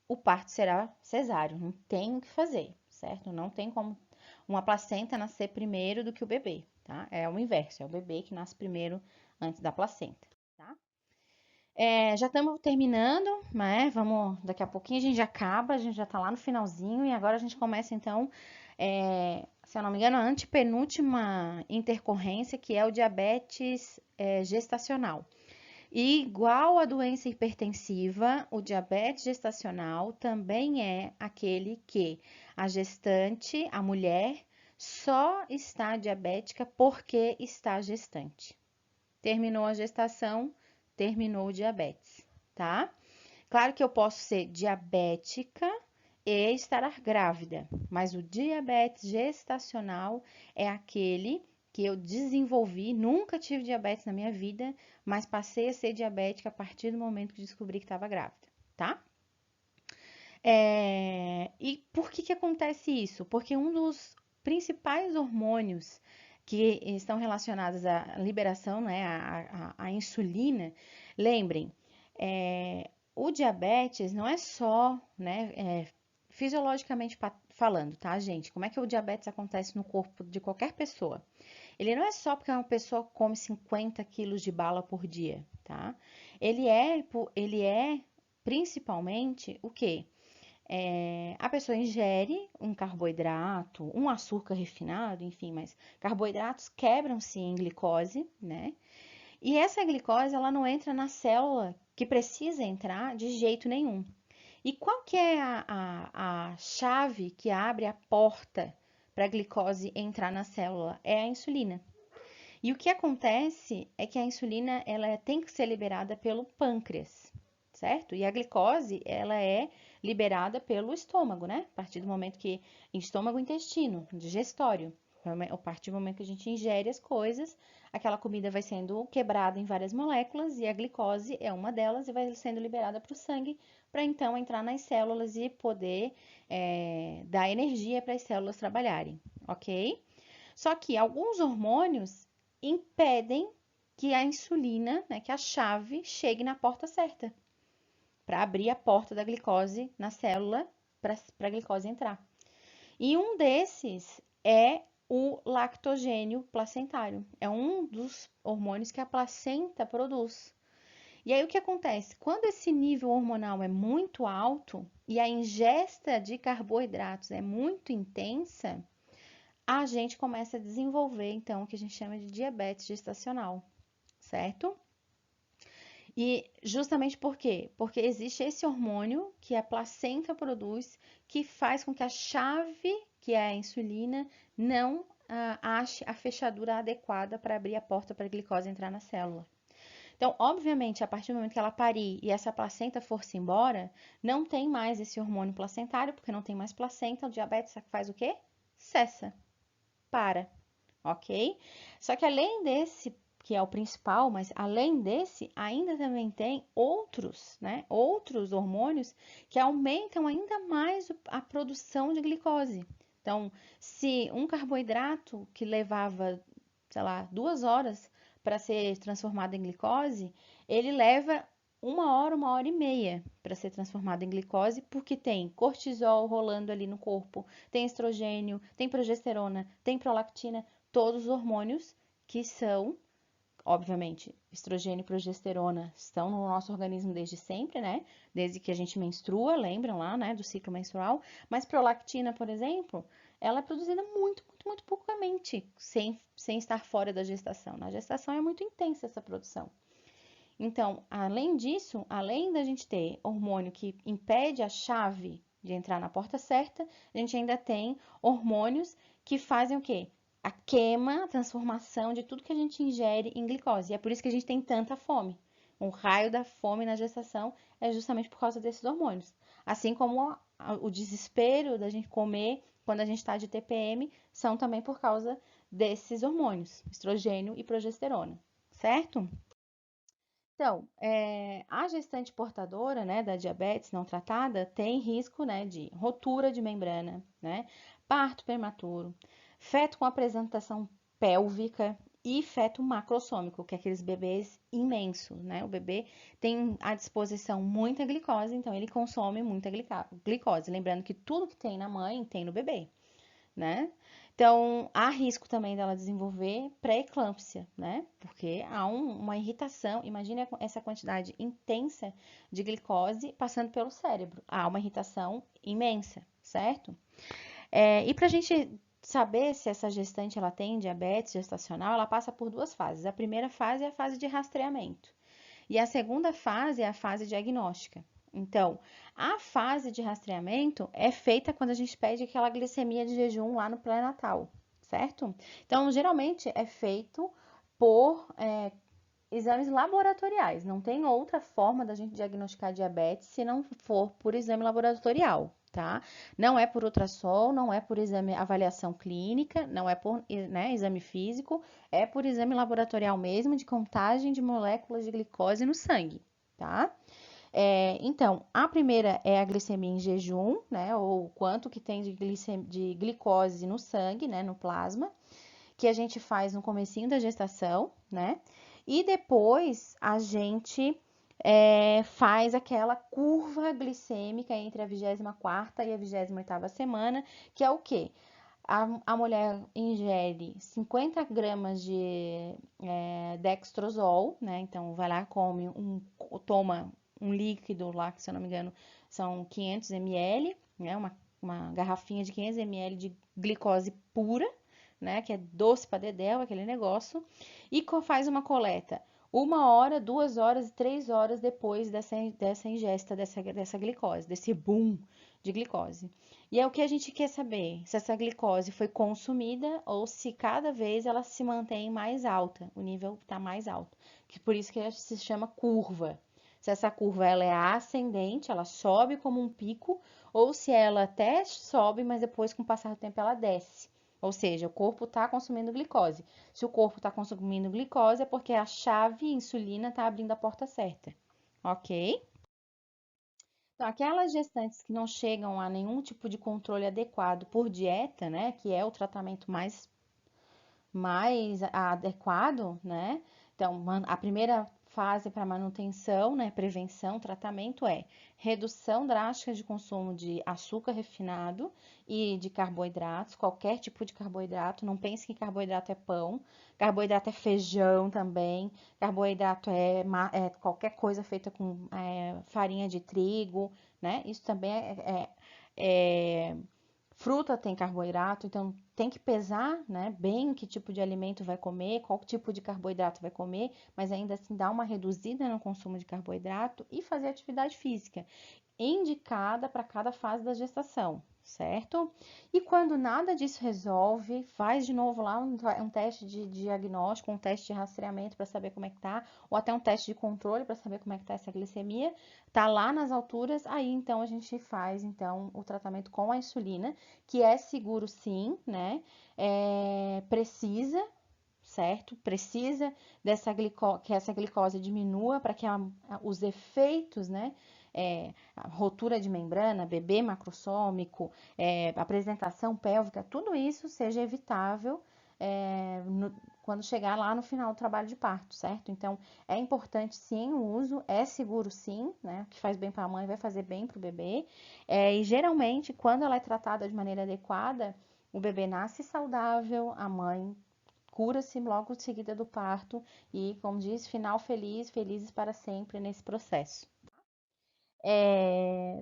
o parto será cesáreo, não tem o que fazer, certo? Não tem como uma placenta nascer primeiro do que o bebê, tá? É o inverso, é o bebê que nasce primeiro antes da placenta, tá? Já estamos terminando, né? Daqui a pouquinho a gente já acaba, a gente já tá lá no finalzinho e agora a gente começa então, se eu não me engano, a antepenúltima intercorrência, que é o diabetes gestacional. E igual à doença hipertensiva, o diabetes gestacional também é aquele que a gestante, a mulher, só está diabética porque está gestante. Terminou a gestação, terminou o diabetes, tá? Claro que eu posso ser diabética e estar grávida, mas o diabetes gestacional é aquele que eu desenvolvi, nunca tive diabetes na minha vida, mas passei a ser diabética a partir do momento que descobri que estava grávida, tá? E por que acontece isso? Porque um dos principais hormônios que estão relacionados à liberação, né, à insulina, lembrem, o diabetes não é só, né, falando, tá, gente? Como é que o diabetes acontece no corpo de qualquer pessoa? Ele não é só porque uma pessoa come 50 quilos de bala por dia, tá? Ele é principalmente o quê? A pessoa ingere um carboidrato, um açúcar refinado, enfim, mas carboidratos quebram-se em glicose, né? E essa glicose, ela não entra na célula que precisa entrar de jeito nenhum. E qual que é a chave que abre a porta para a glicose entrar na célula? É a insulina. E o que acontece é que a insulina ela tem que ser liberada pelo pâncreas, certo? E a glicose ela é liberada pelo estômago, né? A partir do momento que estômago e intestino, digestório. A partir do momento que a gente ingere as coisas, aquela comida vai sendo quebrada em várias moléculas e a glicose é uma delas e vai sendo liberada para o sangue para então entrar nas células e poder dar energia para as células trabalharem, ok? Só que alguns hormônios impedem que a insulina, né, que a chave, chegue na porta certa, para abrir a porta da glicose na célula, para a glicose entrar. E um desses é o lactogênio placentário. É um dos hormônios que a placenta produz. E aí o que acontece? Quando esse nível hormonal é muito alto e a ingesta de carboidratos é muito intensa, a gente começa a desenvolver, então, o que a gente chama de diabetes gestacional, certo? E justamente por quê? Porque existe esse hormônio que a placenta produz, que faz com que a chave, que é a insulina, não ache a fechadura adequada para abrir a porta para a glicose entrar na célula. Então, obviamente, a partir do momento que ela parir e essa placenta for-se embora, não tem mais esse hormônio placentário, porque não tem mais placenta, o diabetes faz o quê? Cessa, para, ok? Só que além desse, que é o principal, mas além desse, ainda também tem outros, né? Outros hormônios que aumentam ainda mais a produção de glicose. Então, se um carboidrato que levava, sei lá, 2 horas para ser transformado em glicose, ele leva 1 hora e meia para ser transformado em glicose, porque tem cortisol rolando ali no corpo, tem estrogênio, tem progesterona, tem prolactina, todos os hormônios que são, obviamente, estrogênio e progesterona estão no nosso organismo desde sempre, né? Desde que a gente menstrua, lembram lá, né, do ciclo menstrual, mas prolactina, por exemplo, ela é produzida muito poucamente, sem estar fora da gestação. Na gestação é muito intensa essa produção. Então, além disso, além da gente ter hormônio que impede a chave de entrar na porta certa, a gente ainda tem hormônios que fazem o quê? A queima, a transformação de tudo que a gente ingere em glicose. E é por isso que a gente tem tanta fome. O raio da fome na gestação é justamente por causa desses hormônios. Assim como o desespero da gente comer quando a gente está de TPM são também por causa desses hormônios, estrogênio e progesterona, certo? Então, a gestante portadora, né, da diabetes não tratada tem risco, né, de rotura de membrana, né, parto prematuro, feto com apresentação pélvica e feto macrossômico, que é aqueles bebês imensos, né? O bebê tem à disposição muita glicose, então ele consome muita glicose. Lembrando que tudo que tem na mãe tem no bebê, né? Então, há risco também dela desenvolver pré-eclâmpsia, né? Porque há uma irritação, imagine essa quantidade intensa de glicose passando pelo cérebro. Há uma irritação imensa, certo? E para a gente saber se essa gestante ela tem diabetes gestacional, ela passa por 2 fases. A primeira fase é a fase de rastreamento. E a segunda fase é a fase diagnóstica. Então, a fase de rastreamento é feita quando a gente pede aquela glicemia de jejum lá no pré-natal, certo? Então, geralmente é feito por exames laboratoriais. Não tem outra forma da gente diagnosticar diabetes se não for por exame laboratorial, tá? Não é por ultrassom, não é por exame avaliação clínica, não é por, né, exame físico, é por exame laboratorial mesmo de contagem de moléculas de glicose no sangue, tá? Então, a primeira é a glicemia em jejum, né? Ou quanto que tem de glicose no sangue, né? No plasma, que a gente faz no comecinho da gestação, né? E depois a gente faz aquela curva glicêmica entre a 24ª e a 28ª semana, que é o quê? A mulher ingere 50 gramas de dextrosol, né? Então, vai lá, toma um líquido lá, que se eu não me engano, são 500 ml, né? Uma garrafinha de 500 ml de glicose pura, né? Que é doce para dedéu, aquele negócio. E faz uma coleta 1 hora, 2 horas e 3 horas depois dessa ingesta dessa glicose, desse boom de glicose. E é o que a gente quer saber, se essa glicose foi consumida ou se cada vez ela se mantém mais alta, o nível está mais alto. Que por isso que ela se chama curva. Se essa curva ela é ascendente, ela sobe como um pico, ou se ela até sobe, mas depois com o passar do tempo ela desce. Ou seja, o corpo está consumindo glicose. Se o corpo está consumindo glicose, é porque a chave insulina está abrindo a porta certa. Ok? Então, aquelas gestantes que não chegam a nenhum tipo de controle adequado por dieta, né, que é o tratamento mais adequado, né? Então, a primeira fase para manutenção, né, prevenção, tratamento é redução drástica de consumo de açúcar refinado e de carboidratos, qualquer tipo de carboidrato. Não pense que carboidrato é pão, carboidrato é feijão também, carboidrato é qualquer coisa feita com farinha de trigo, né? Isso também é fruta tem carboidrato, então tem que pesar, né, bem que tipo de alimento vai comer, qual tipo de carboidrato vai comer, mas ainda assim dar uma reduzida no consumo de carboidrato e fazer atividade física indicada para cada fase da gestação, certo? E quando nada disso resolve, faz de novo lá um teste de diagnóstico, um teste de rastreamento para saber como é que tá, ou até um teste de controle para saber como é que tá essa glicemia, tá lá nas alturas, aí então a gente faz então o tratamento com a insulina, que é seguro sim, né? Precisa, certo? Precisa que essa glicose diminua para que os efeitos, né? A rotura de membrana, bebê macrossômico, apresentação pélvica, tudo isso seja evitável quando chegar lá no final do trabalho de parto, certo? Então, é importante sim o uso, é seguro sim, né? O que faz bem para a mãe vai fazer bem para o bebê. E geralmente, quando ela é tratada de maneira adequada, o bebê nasce saudável, a mãe cura-se logo em seguida do parto e, como diz, final feliz, felizes para sempre nesse processo.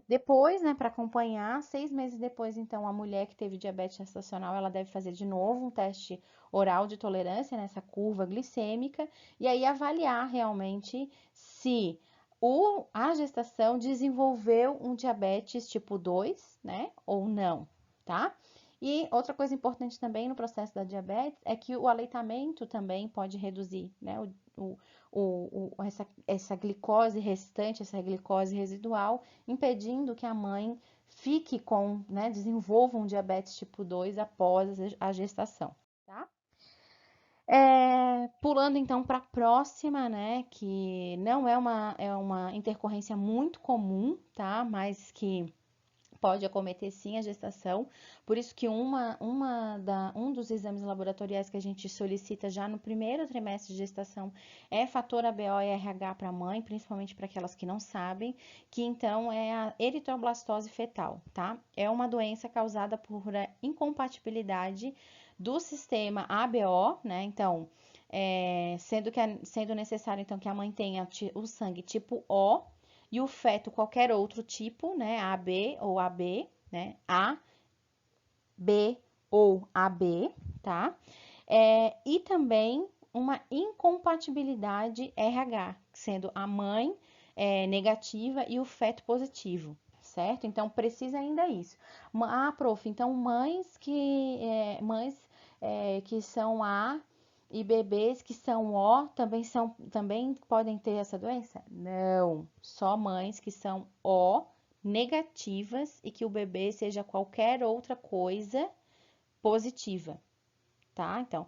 Depois, né, para acompanhar, 6 meses depois, então, a mulher que teve diabetes gestacional, ela deve fazer de novo um teste oral de tolerância nessa curva glicêmica e aí avaliar realmente se a gestação desenvolveu um diabetes tipo 2, né, ou não, tá? E outra coisa importante também no processo da diabetes é que o aleitamento também pode reduzir, né, essa glicose restante, essa glicose residual, impedindo que a mãe fique né, desenvolva um diabetes tipo 2 após a gestação, tá? Pulando então para a próxima, né, que não é uma intercorrência muito comum, tá? Mas que pode acometer sim a gestação, por isso que um dos exames laboratoriais que a gente solicita já no primeiro trimestre de gestação é fator ABO e RH para a mãe, principalmente para aquelas que não sabem, que então é a eritroblastose fetal, tá? É uma doença causada por incompatibilidade do sistema ABO, né? Então, sendo necessário então que a mãe tenha o sangue tipo O, e o feto qualquer outro tipo, né, AB ou AB, né, A, B ou AB, tá? E também uma incompatibilidade RH, sendo a mãe negativa e o feto positivo, certo? Então precisa ainda isso. Prof, então mães que são A e bebês que são O também podem ter essa doença? Não, só mães que são O negativas e que o bebê seja qualquer outra coisa positiva, tá? Então,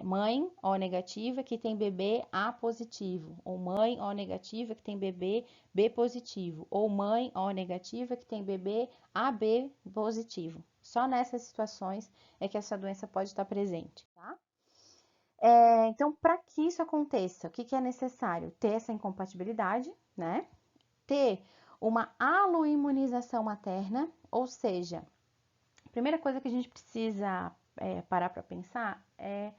mãe O negativa que tem bebê A positivo, ou mãe O negativa que tem bebê B positivo, ou mãe O negativa que tem bebê AB positivo. Só nessas situações é que essa doença pode estar presente, tá? Então, para que isso aconteça, o que é necessário? Ter essa incompatibilidade, né? Ter uma aloimunização materna, ou seja, a primeira coisa que a gente precisa parar para pensar é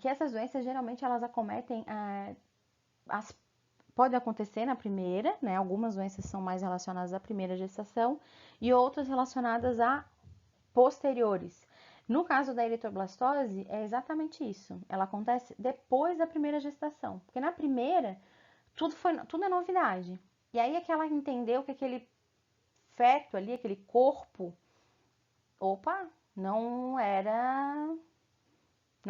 que essas doenças geralmente elas acometem, pode acontecer na primeira, né? Algumas doenças são mais relacionadas à primeira gestação e outras relacionadas a posteriores. No caso da eritroblastose, é exatamente isso. Ela acontece depois da primeira gestação, porque na primeira tudo é novidade. E aí é que ela entendeu que aquele feto ali, aquele corpo, opa, não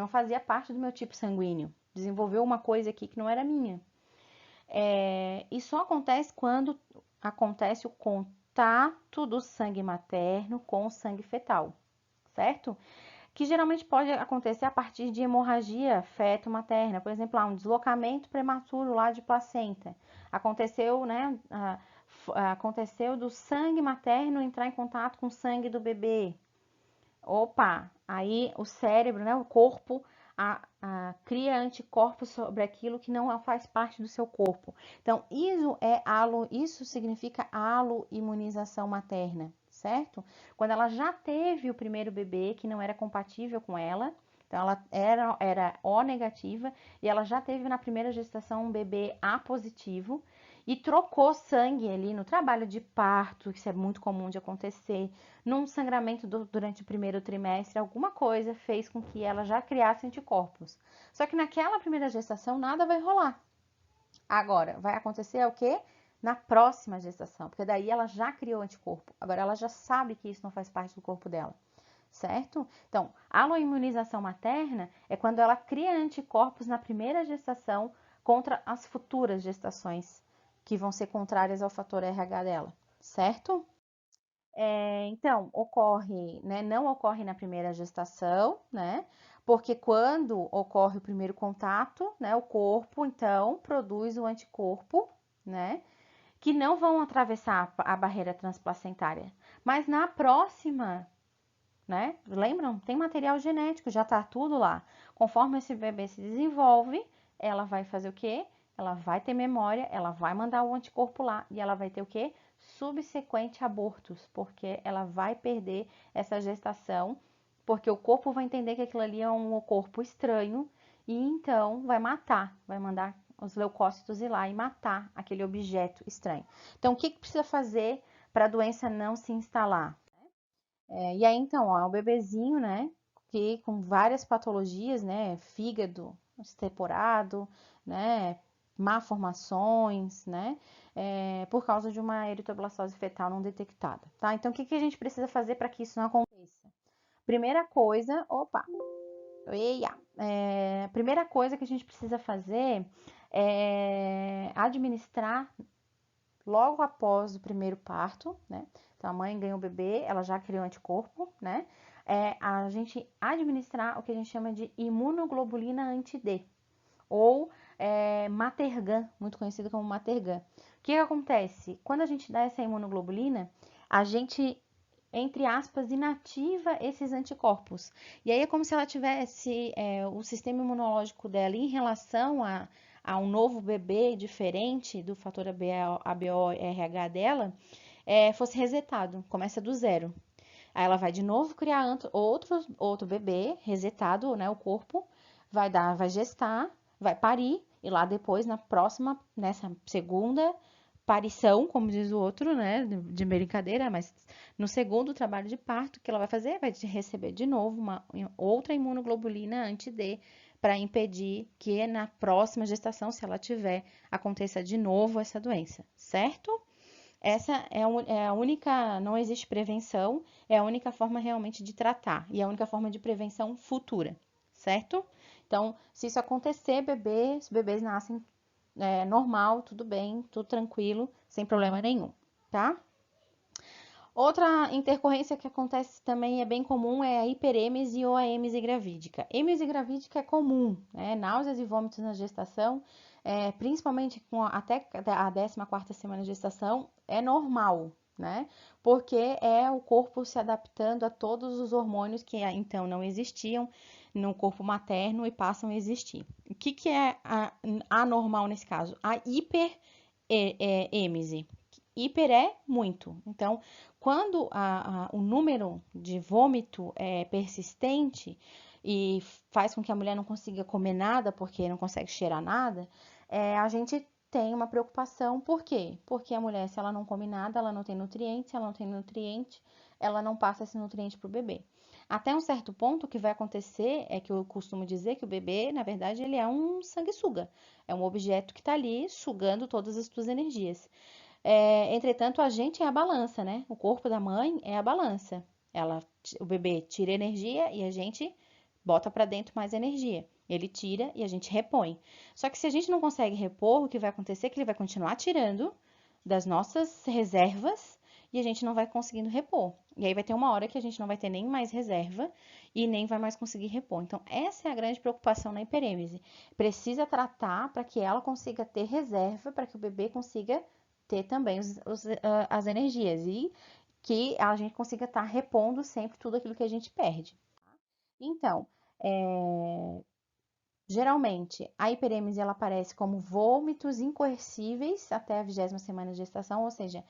fazia parte do meu tipo sanguíneo. Desenvolveu uma coisa aqui que não era minha. E só acontece quando acontece o contato do sangue materno com o sangue fetal, certo? Que geralmente pode acontecer a partir de hemorragia feto-materna, por exemplo, um deslocamento prematuro lá de placenta. Aconteceu, né? Aconteceu do sangue materno entrar em contato com o sangue do bebê. Opa, aí o cérebro, né, o corpo, cria anticorpos sobre aquilo que não faz parte do seu corpo. Então, isso significa aloimunização materna, certo? Quando ela já teve o primeiro bebê que não era compatível com ela, então ela era O negativa e ela já teve na primeira gestação um bebê A positivo e trocou sangue ali no trabalho de parto, que isso é muito comum de acontecer, num sangramento durante o primeiro trimestre, alguma coisa fez com que ela já criasse anticorpos. Só que naquela primeira gestação nada vai rolar. Agora, vai acontecer o quê? Na próxima gestação, porque daí ela já criou anticorpo. Agora ela já sabe que isso não faz parte do corpo dela, certo? Então, a aloimunização materna é quando ela cria anticorpos na primeira gestação contra as futuras gestações, que vão ser contrárias ao fator RH dela, certo? Então, ocorre, né, não ocorre na primeira gestação, né? Porque quando ocorre o primeiro contato, né, o corpo então produz o anticorpo, né? Que não vão atravessar a barreira transplacentária. Mas na próxima, né? Lembram? Tem material genético, já tá tudo lá. Conforme esse bebê se desenvolve, ela vai fazer o quê? Ela vai ter memória, ela vai mandar o anticorpo lá e ela vai ter o quê? Subsequente abortos, porque ela vai perder essa gestação, porque o corpo vai entender que aquilo ali é um corpo estranho e então vai matar, vai mandar os leucócitos ir lá e matar aquele objeto estranho. Então, o que precisa fazer para a doença não se instalar? E aí, então, ó, o bebezinho, né, que com várias patologias, né, fígado esteporado, né, malformações, né, por causa de uma eritroblastose fetal não detectada, tá? Então, o que a gente precisa fazer para que isso não aconteça? Primeira coisa, primeira coisa que a gente precisa fazer é administrar logo após o primeiro parto, né? Então, a mãe ganhou o bebê, ela já criou anticorpo, né? A gente administrar o que a gente chama de imunoglobulina anti-D, ou Matergan, muito conhecido como Matergan. O que acontece? Quando a gente dá essa imunoglobulina, a gente, entre aspas, inativa esses anticorpos. E aí é como se ela tivesse o sistema imunológico dela em relação a um novo bebê diferente do fator ABO-RH dela, fosse resetado, começa do zero. Aí ela vai de novo criar outro bebê resetado, né, o corpo, vai gestar, vai parir, e lá depois, nessa segunda parição, como diz o outro, né, de brincadeira, mas no segundo trabalho de parto, que ela vai fazer? Vai receber de novo uma outra imunoglobulina anti-D para impedir que na próxima gestação, se ela tiver, aconteça de novo essa doença, certo? Essa é a única, não existe prevenção, é a única forma realmente de tratar e a única forma de prevenção futura, certo? Então, se isso acontecer, os bebês nascem normal, tudo bem, tudo tranquilo, sem problema nenhum, tá? Outra intercorrência que acontece também é bem comum é a hiperêmese ou a êmese gravídica. Êmese gravídica é comum, né? Náuseas e vômitos na gestação, principalmente até a 14ª semana de gestação, é normal, né? Porque é o corpo se adaptando a todos os hormônios que então não existiam no corpo materno e passam a existir. O que é anormal nesse caso? A hiper êmise. Hiper é muito. Então, quando o número de vômito é persistente e faz com que a mulher não consiga comer nada porque não consegue cheirar nada, a gente tem uma preocupação. Por quê? Porque a mulher, se ela não come nada, ela não tem nutriente. Se ela não tem nutriente, ela não passa esse nutriente para o bebê. Até um certo ponto, o que vai acontecer é que eu costumo dizer que o bebê, na verdade, ele é um sanguessuga. É um objeto que está ali sugando todas as tuas energias. Entretanto, a gente é a balança, né? O corpo da mãe é a balança. O bebê tira energia e a gente bota para dentro mais energia. Ele tira e a gente repõe. Só que se a gente não consegue repor, o que vai acontecer é que ele vai continuar tirando das nossas reservas e a gente não vai conseguindo repor. E aí vai ter uma hora que a gente não vai ter nem mais reserva e nem vai mais conseguir repor. Então, essa é a grande preocupação na hiperêmese. Precisa tratar para que ela consiga ter reserva, para que o bebê consiga ter também as energias e que a gente consiga estar repondo sempre tudo aquilo que a gente perde. Então, é, geralmente, a hiperêmese ela aparece como vômitos incoercíveis até a 20ª semana de gestação, ou seja,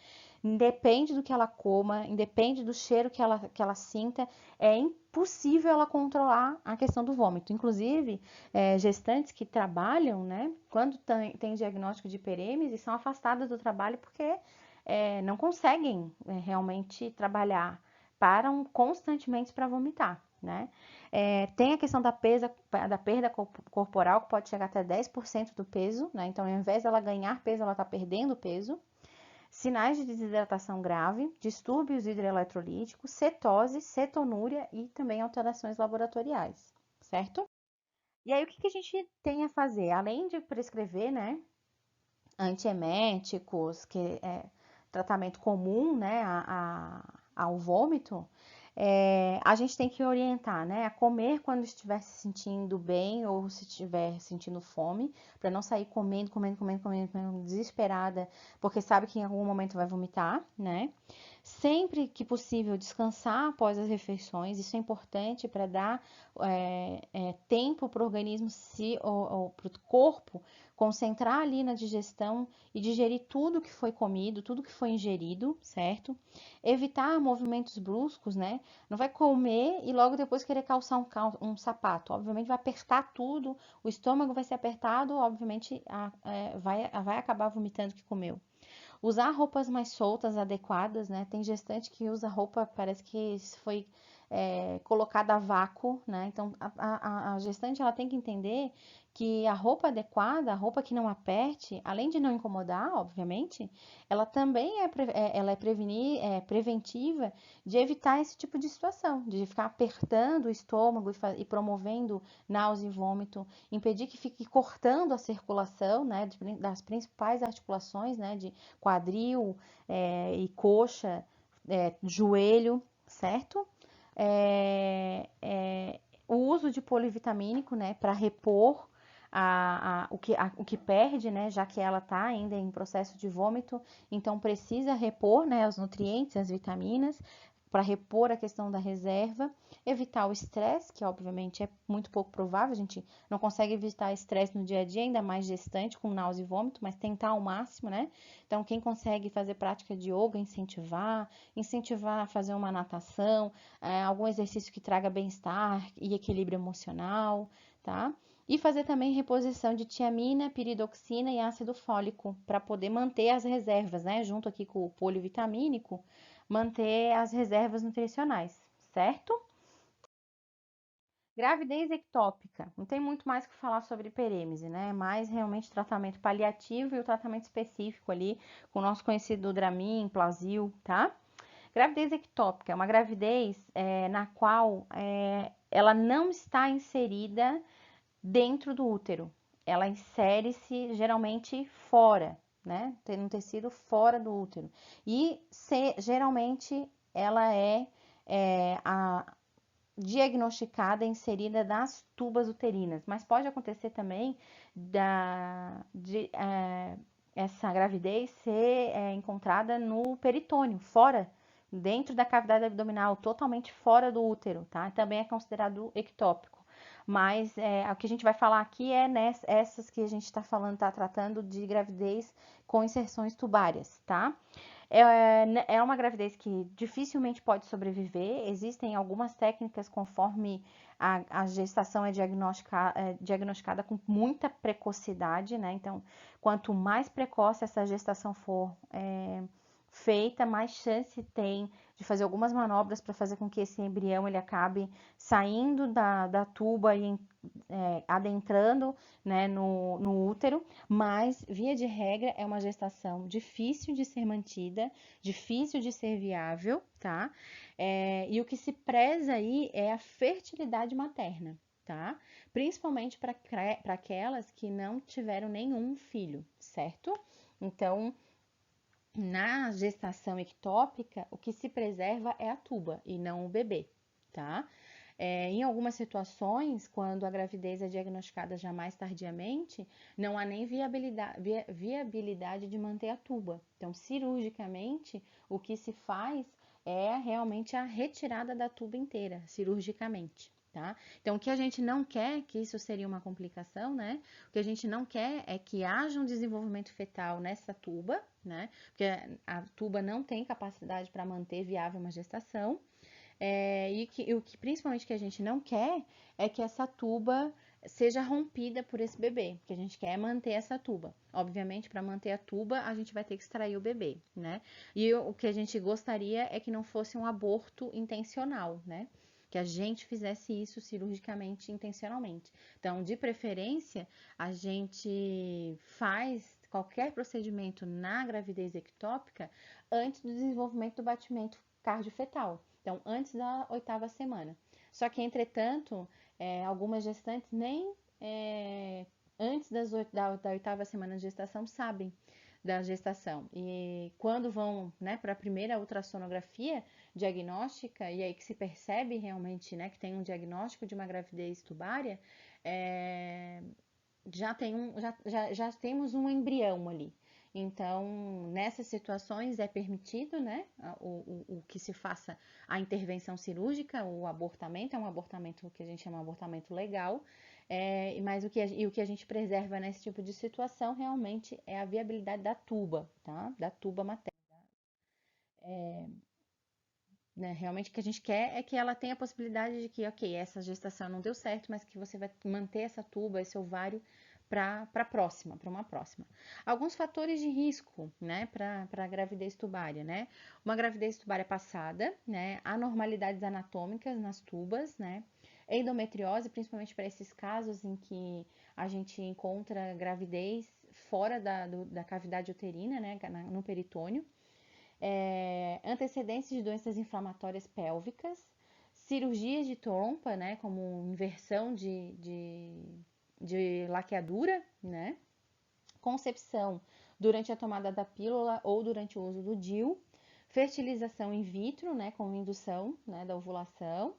independe do que ela coma, independe do cheiro que ela sinta, é impossível ela controlar a questão do vômito. Inclusive, gestantes que trabalham, né, quando tem diagnóstico de hiperêmese, são afastadas do trabalho porque não conseguem realmente trabalhar, param constantemente para vomitar, né? Tem a questão da perda corporal, que pode chegar até 10% do peso, né? Então, ao invés dela ganhar peso, ela está perdendo peso. Sinais de desidratação grave, distúrbios hidroeletrolíticos, cetose, cetonúria e também alterações laboratoriais, certo? E aí, o que a gente tem a fazer? Além de prescrever, né, antieméticos, que é tratamento comum, né, ao vômito, a gente tem que orientar, né, a comer quando estiver se sentindo bem ou se estiver sentindo fome, para não sair comendo, desesperada, porque sabe que em algum momento vai vomitar, né? Sempre que possível, descansar após as refeições, isso é importante para dar tempo para o organismo, para o corpo concentrar ali na digestão e digerir tudo que foi comido, tudo que foi ingerido, certo? Evitar movimentos bruscos, né? Não vai comer e logo depois querer calçar um sapato. Obviamente vai apertar tudo, o estômago vai ser apertado, obviamente vai acabar vomitando o que comeu. Usar roupas mais soltas, adequadas, né? Tem gestante que usa roupa, parece que foi colocada a vácuo, né? Então, a gestante ela tem que entender que a roupa adequada, a roupa que não aperte, além de não incomodar, obviamente, ela também ela é preventiva de evitar esse tipo de situação, de ficar apertando o estômago e promovendo náusea e vômito, impedir que fique cortando a circulação, né, das principais articulações, né, de quadril e coxa, joelho, certo? O uso de polivitamínico, né, para repor o que perde, né, já que ela está ainda em processo de vômito, então precisa repor, né, os nutrientes, as vitaminas, para repor a questão da reserva, evitar o estresse, que obviamente é muito pouco provável, a gente não consegue evitar estresse no dia a dia, ainda mais gestante com náusea e vômito, mas tentar ao máximo, né? Então, quem consegue fazer prática de yoga, incentivar a fazer uma natação, algum exercício que traga bem-estar e equilíbrio emocional, tá? E fazer também reposição de tiamina, piridoxina e ácido fólico para poder manter as reservas, né? Junto aqui com o polivitamínico, manter as reservas nutricionais, certo? Gravidez ectópica. Não tem muito mais o que falar sobre hiperêmese, né? Mais realmente tratamento paliativo e o tratamento específico ali com o nosso conhecido Dramin, Plasil, tá? Gravidez ectópica é uma gravidez na qual ela não está inserida dentro do útero. Ela insere-se geralmente fora, né? Tem um tecido fora do útero. E geralmente ela diagnosticada e inserida nas tubas uterinas, mas pode acontecer também essa gravidez ser encontrada no peritônio, fora, dentro da cavidade abdominal, totalmente fora do útero, tá? Também é considerado ectópico. Mas o que a gente vai falar aqui é essas que a gente está falando, está tratando de gravidez com inserções tubárias, tá? É uma gravidez que dificilmente pode sobreviver. Existem algumas técnicas conforme a gestação é diagnosticada com muita precocidade, né? Então, quanto mais precoce essa gestação for feita, mais chance tem de fazer algumas manobras para fazer com que esse embrião ele acabe saindo da tuba e adentrando, né, no útero, mas, via de regra, é uma gestação difícil de ser mantida, difícil de ser viável, tá? E o que se preza aí é a fertilidade materna, tá? Principalmente para aquelas que não tiveram nenhum filho, certo? Então, na gestação ectópica, o que se preserva é a tuba e não o bebê, tá? Em algumas situações, quando a gravidez é diagnosticada já mais tardiamente, não há nem viabilidade de manter a tuba. Então, cirurgicamente, o que se faz é realmente a retirada da tuba inteira, cirurgicamente. Tá? Então, o que a gente não quer, que isso seria uma complicação, né? O que a gente não quer é que haja um desenvolvimento fetal nessa tuba, né? Porque a tuba não tem capacidade para manter viável uma gestação. E o que principalmente que a gente não quer é que essa tuba seja rompida por esse bebê, que a gente quer manter essa tuba. Obviamente, para manter a tuba, a gente vai ter que extrair o bebê, né? E o que a gente gostaria é que não fosse um aborto intencional, né? Que a gente fizesse isso cirurgicamente, intencionalmente. Então, de preferência, a gente faz qualquer procedimento na gravidez ectópica antes do desenvolvimento do batimento cardiofetal. Então, antes da 8ª semana. Só que, entretanto, algumas gestantes nem antes da 8ª semana de gestação sabem da gestação. E quando vão, né, para a primeira ultrassonografia diagnóstica, e aí que se percebe realmente, né, que tem um diagnóstico de uma gravidez tubária, já temos um embrião ali. Então, nessas situações é permitido, né, o que se faça a intervenção cirúrgica, o abortamento, é um abortamento que a gente chama de abortamento legal, mas o que a gente preserva nesse tipo de situação realmente é a viabilidade da tuba, tá? Da tuba materna. Né? Realmente o que a gente quer é que ela tenha a possibilidade de que, ok, essa gestação não deu certo, mas que você vai manter essa tuba, esse ovário para uma próxima. Alguns fatores de risco, né, para a gravidez tubária, né? Uma gravidez tubária passada, né, anormalidades anatômicas nas tubas, né? Endometriose, principalmente para esses casos em que a gente encontra gravidez fora da cavidade uterina, né, no peritônio. Antecedentes de doenças inflamatórias pélvicas, cirurgias de trompa, né, como inversão de laqueadura, né, concepção durante a tomada da pílula ou durante o uso do DIU, fertilização in vitro, né, com indução, né, da ovulação,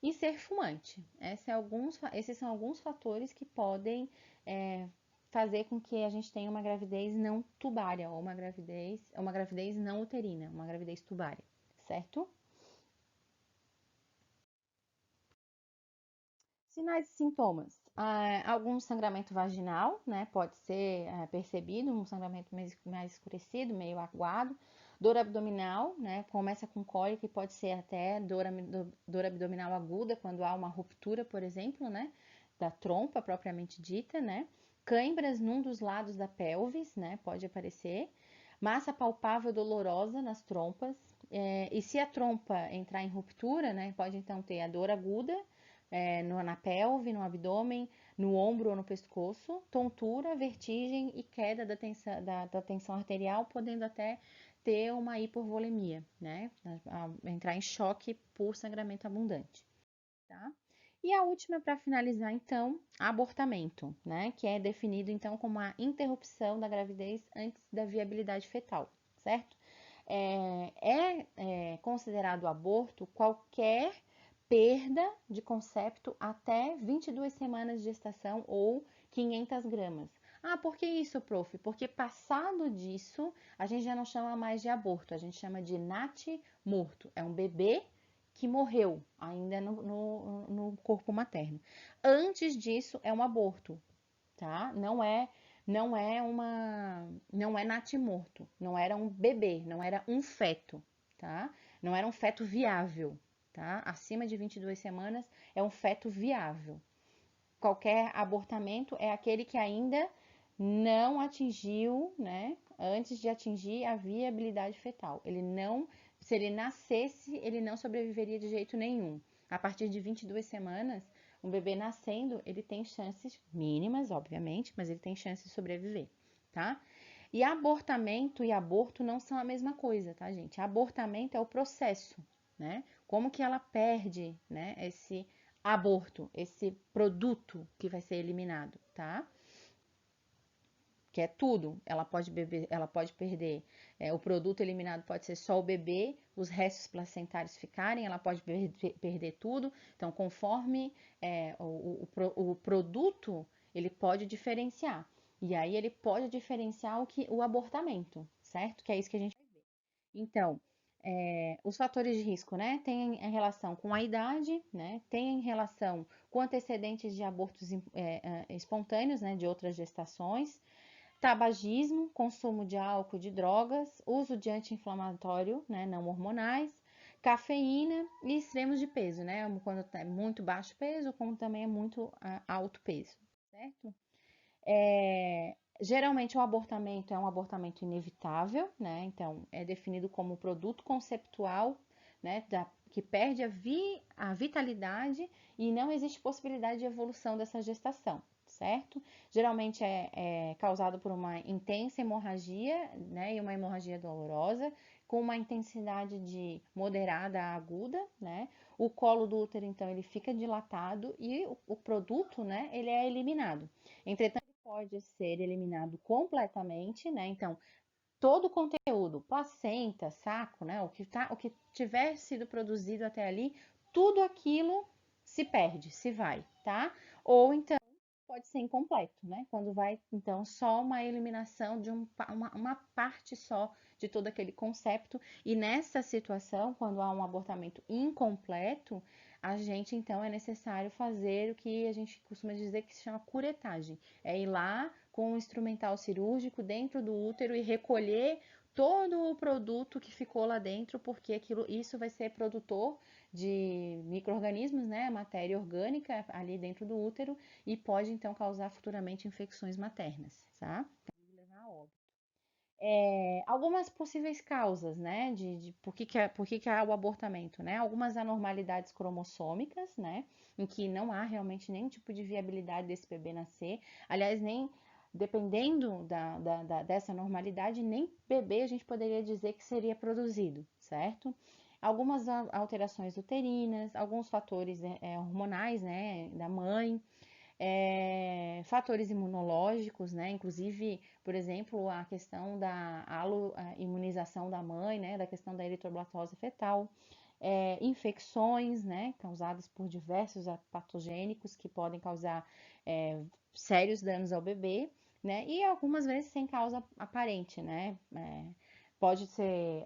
e ser fumante. Esses são alguns fatores que podem fazer com que a gente tenha uma gravidez não tubária, ou uma gravidez não uterina, uma gravidez tubária, certo? Sinais e sintomas. Algum sangramento vaginal, né? Pode ser percebido, um sangramento mais escurecido, meio aguado. Dor abdominal, né? Começa com cólica e pode ser até dor abdominal aguda, quando há uma ruptura, por exemplo, né? Da trompa propriamente dita, né? Cãibras num dos lados da pelvis, né? Pode aparecer. Massa palpável dolorosa nas trompas. E se a trompa entrar em ruptura, né? Pode então ter a dor aguda na pelve, no abdômen, no ombro ou no pescoço, tontura, vertigem e queda da tensão arterial, podendo até ter uma hipovolemia, né? Entrar em choque por sangramento abundante, tá? E a última, para finalizar, então, abortamento, né? Que é definido, então, como a interrupção da gravidez antes da viabilidade fetal, certo? É considerado aborto qualquer perda de concepto até 22 semanas de gestação ou 500 gramas. Ah, por que isso, prof? Porque passado disso, a gente já não chama mais de aborto, a gente chama de natimorto. É um bebê que morreu ainda no corpo materno. Antes disso, é um aborto, tá? Não é natimorto, não era um bebê, não era um feto, tá? Não era um feto viável, tá? Acima de 22 semanas é um feto viável. Qualquer abortamento é aquele que ainda não atingiu, né? Antes de atingir a viabilidade fetal. Se ele nascesse, ele não sobreviveria de jeito nenhum. A partir de 22 semanas, um bebê nascendo, ele tem chances mínimas, obviamente, mas ele tem chance de sobreviver, tá? E abortamento e aborto não são a mesma coisa, tá, gente? Abortamento é o processo, né? Como que ela perde, né, esse aborto, esse produto que vai ser eliminado, tá? Que é tudo. Ela pode perder. O produto eliminado pode ser só o bebê, os restos placentários ficarem, ela pode perder tudo. Então, conforme o produto, ele pode diferenciar. E aí ele pode diferenciar o abortamento, certo? Que é isso que a gente vai ver. Então, os fatores de risco, né? Tem relação com a idade, né? Tem relação com antecedentes de abortos espontâneos, né? De outras gestações. Tabagismo, consumo de álcool, de drogas, uso de anti-inflamatório, né, não hormonais, cafeína e extremos de peso, né, quando é muito baixo peso, como também é muito alto peso, certo? Geralmente o abortamento é um abortamento inevitável, né, então é definido como produto conceptual, né, que perde a vitalidade e não existe possibilidade de evolução dessa gestação, certo? Geralmente é causado por uma intensa hemorragia, né, e uma hemorragia dolorosa, com uma intensidade de moderada a aguda, né? O colo do útero, então, ele fica dilatado e o produto, né, ele é eliminado. Entretanto, ele pode ser eliminado completamente, né? Então, todo o conteúdo, placenta, saco, né? O que tiver sido produzido até ali, tudo aquilo se perde, se vai, tá? Ou então pode ser incompleto, né? Quando vai, então, só uma eliminação de uma parte só de todo aquele concepto. E nessa situação, quando há um abortamento incompleto, a gente, então, é necessário fazer o que a gente costuma dizer que se chama curetagem. É ir lá com um instrumental cirúrgico dentro do útero e recolher todo o produto que ficou lá dentro, porque isso vai ser produtor de micro-organismos, né, matéria orgânica ali dentro do útero e pode então causar futuramente infecções maternas, tá? Pode levar a óbito. Algumas possíveis causas, né, de por que há o abortamento, né? Algumas anormalidades cromossômicas, né, em que não há realmente nenhum tipo de viabilidade desse bebê nascer. Aliás, nem dependendo dessa normalidade, nem bebê a gente poderia dizer que seria produzido, certo? Algumas alterações uterinas, alguns fatores hormonais, né, da mãe, fatores imunológicos, né? Inclusive, por exemplo, a questão da imunização da mãe, né? Da questão da eritroblatose fetal, infecções, né? Causadas por diversos patogênicos que podem causar sérios danos ao bebê, né? E algumas vezes sem causa aparente, né? Pode ser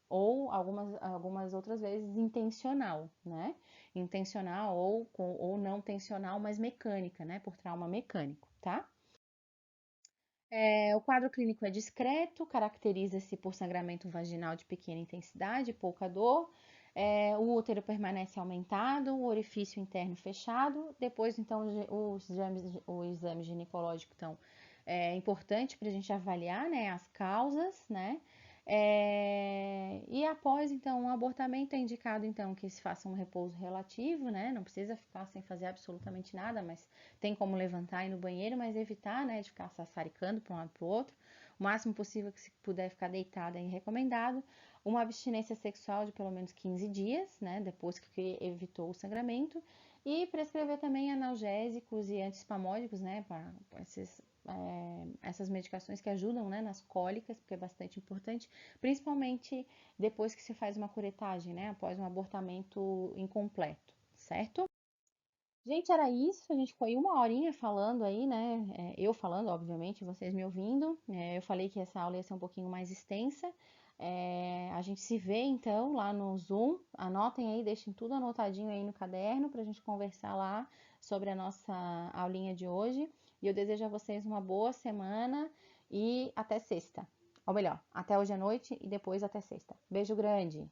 ou algumas outras vezes intencional, né? Intencional ou não intencional, mas mecânica, né? Por trauma mecânico, tá? O quadro clínico é discreto, caracteriza-se por sangramento vaginal de pequena intensidade, pouca dor. O útero permanece aumentado, o orifício interno fechado. Depois, então, o exame ginecológico, então, é importante para a gente avaliar, né, as causas, né? E após, então, um abortamento é indicado, então, que se faça um repouso relativo, né? Não precisa ficar sem fazer absolutamente nada, mas tem como levantar e ir no banheiro, mas evitar, né, de ficar sassaricando para um lado para o outro. O máximo possível que se puder ficar deitada é recomendado. Uma abstinência sexual de pelo menos 15 dias, né, depois que evitou o sangramento. E prescrever também analgésicos e antiespasmódicos, né, para essas medicações que ajudam, né, nas cólicas, porque é bastante importante, principalmente depois que se faz uma curetagem, né, após um abortamento incompleto, certo? Gente, era isso. A gente ficou aí uma horinha falando aí, né? Eu falando, obviamente, vocês me ouvindo. Eu falei que essa aula ia ser um pouquinho mais extensa. A gente se vê então lá no Zoom. Anotem aí, deixem tudo anotadinho aí no caderno para a gente conversar lá sobre a nossa aulinha de hoje. E eu desejo a vocês uma boa semana e até sexta. Ou melhor, até hoje à noite e depois até sexta. Beijo grande!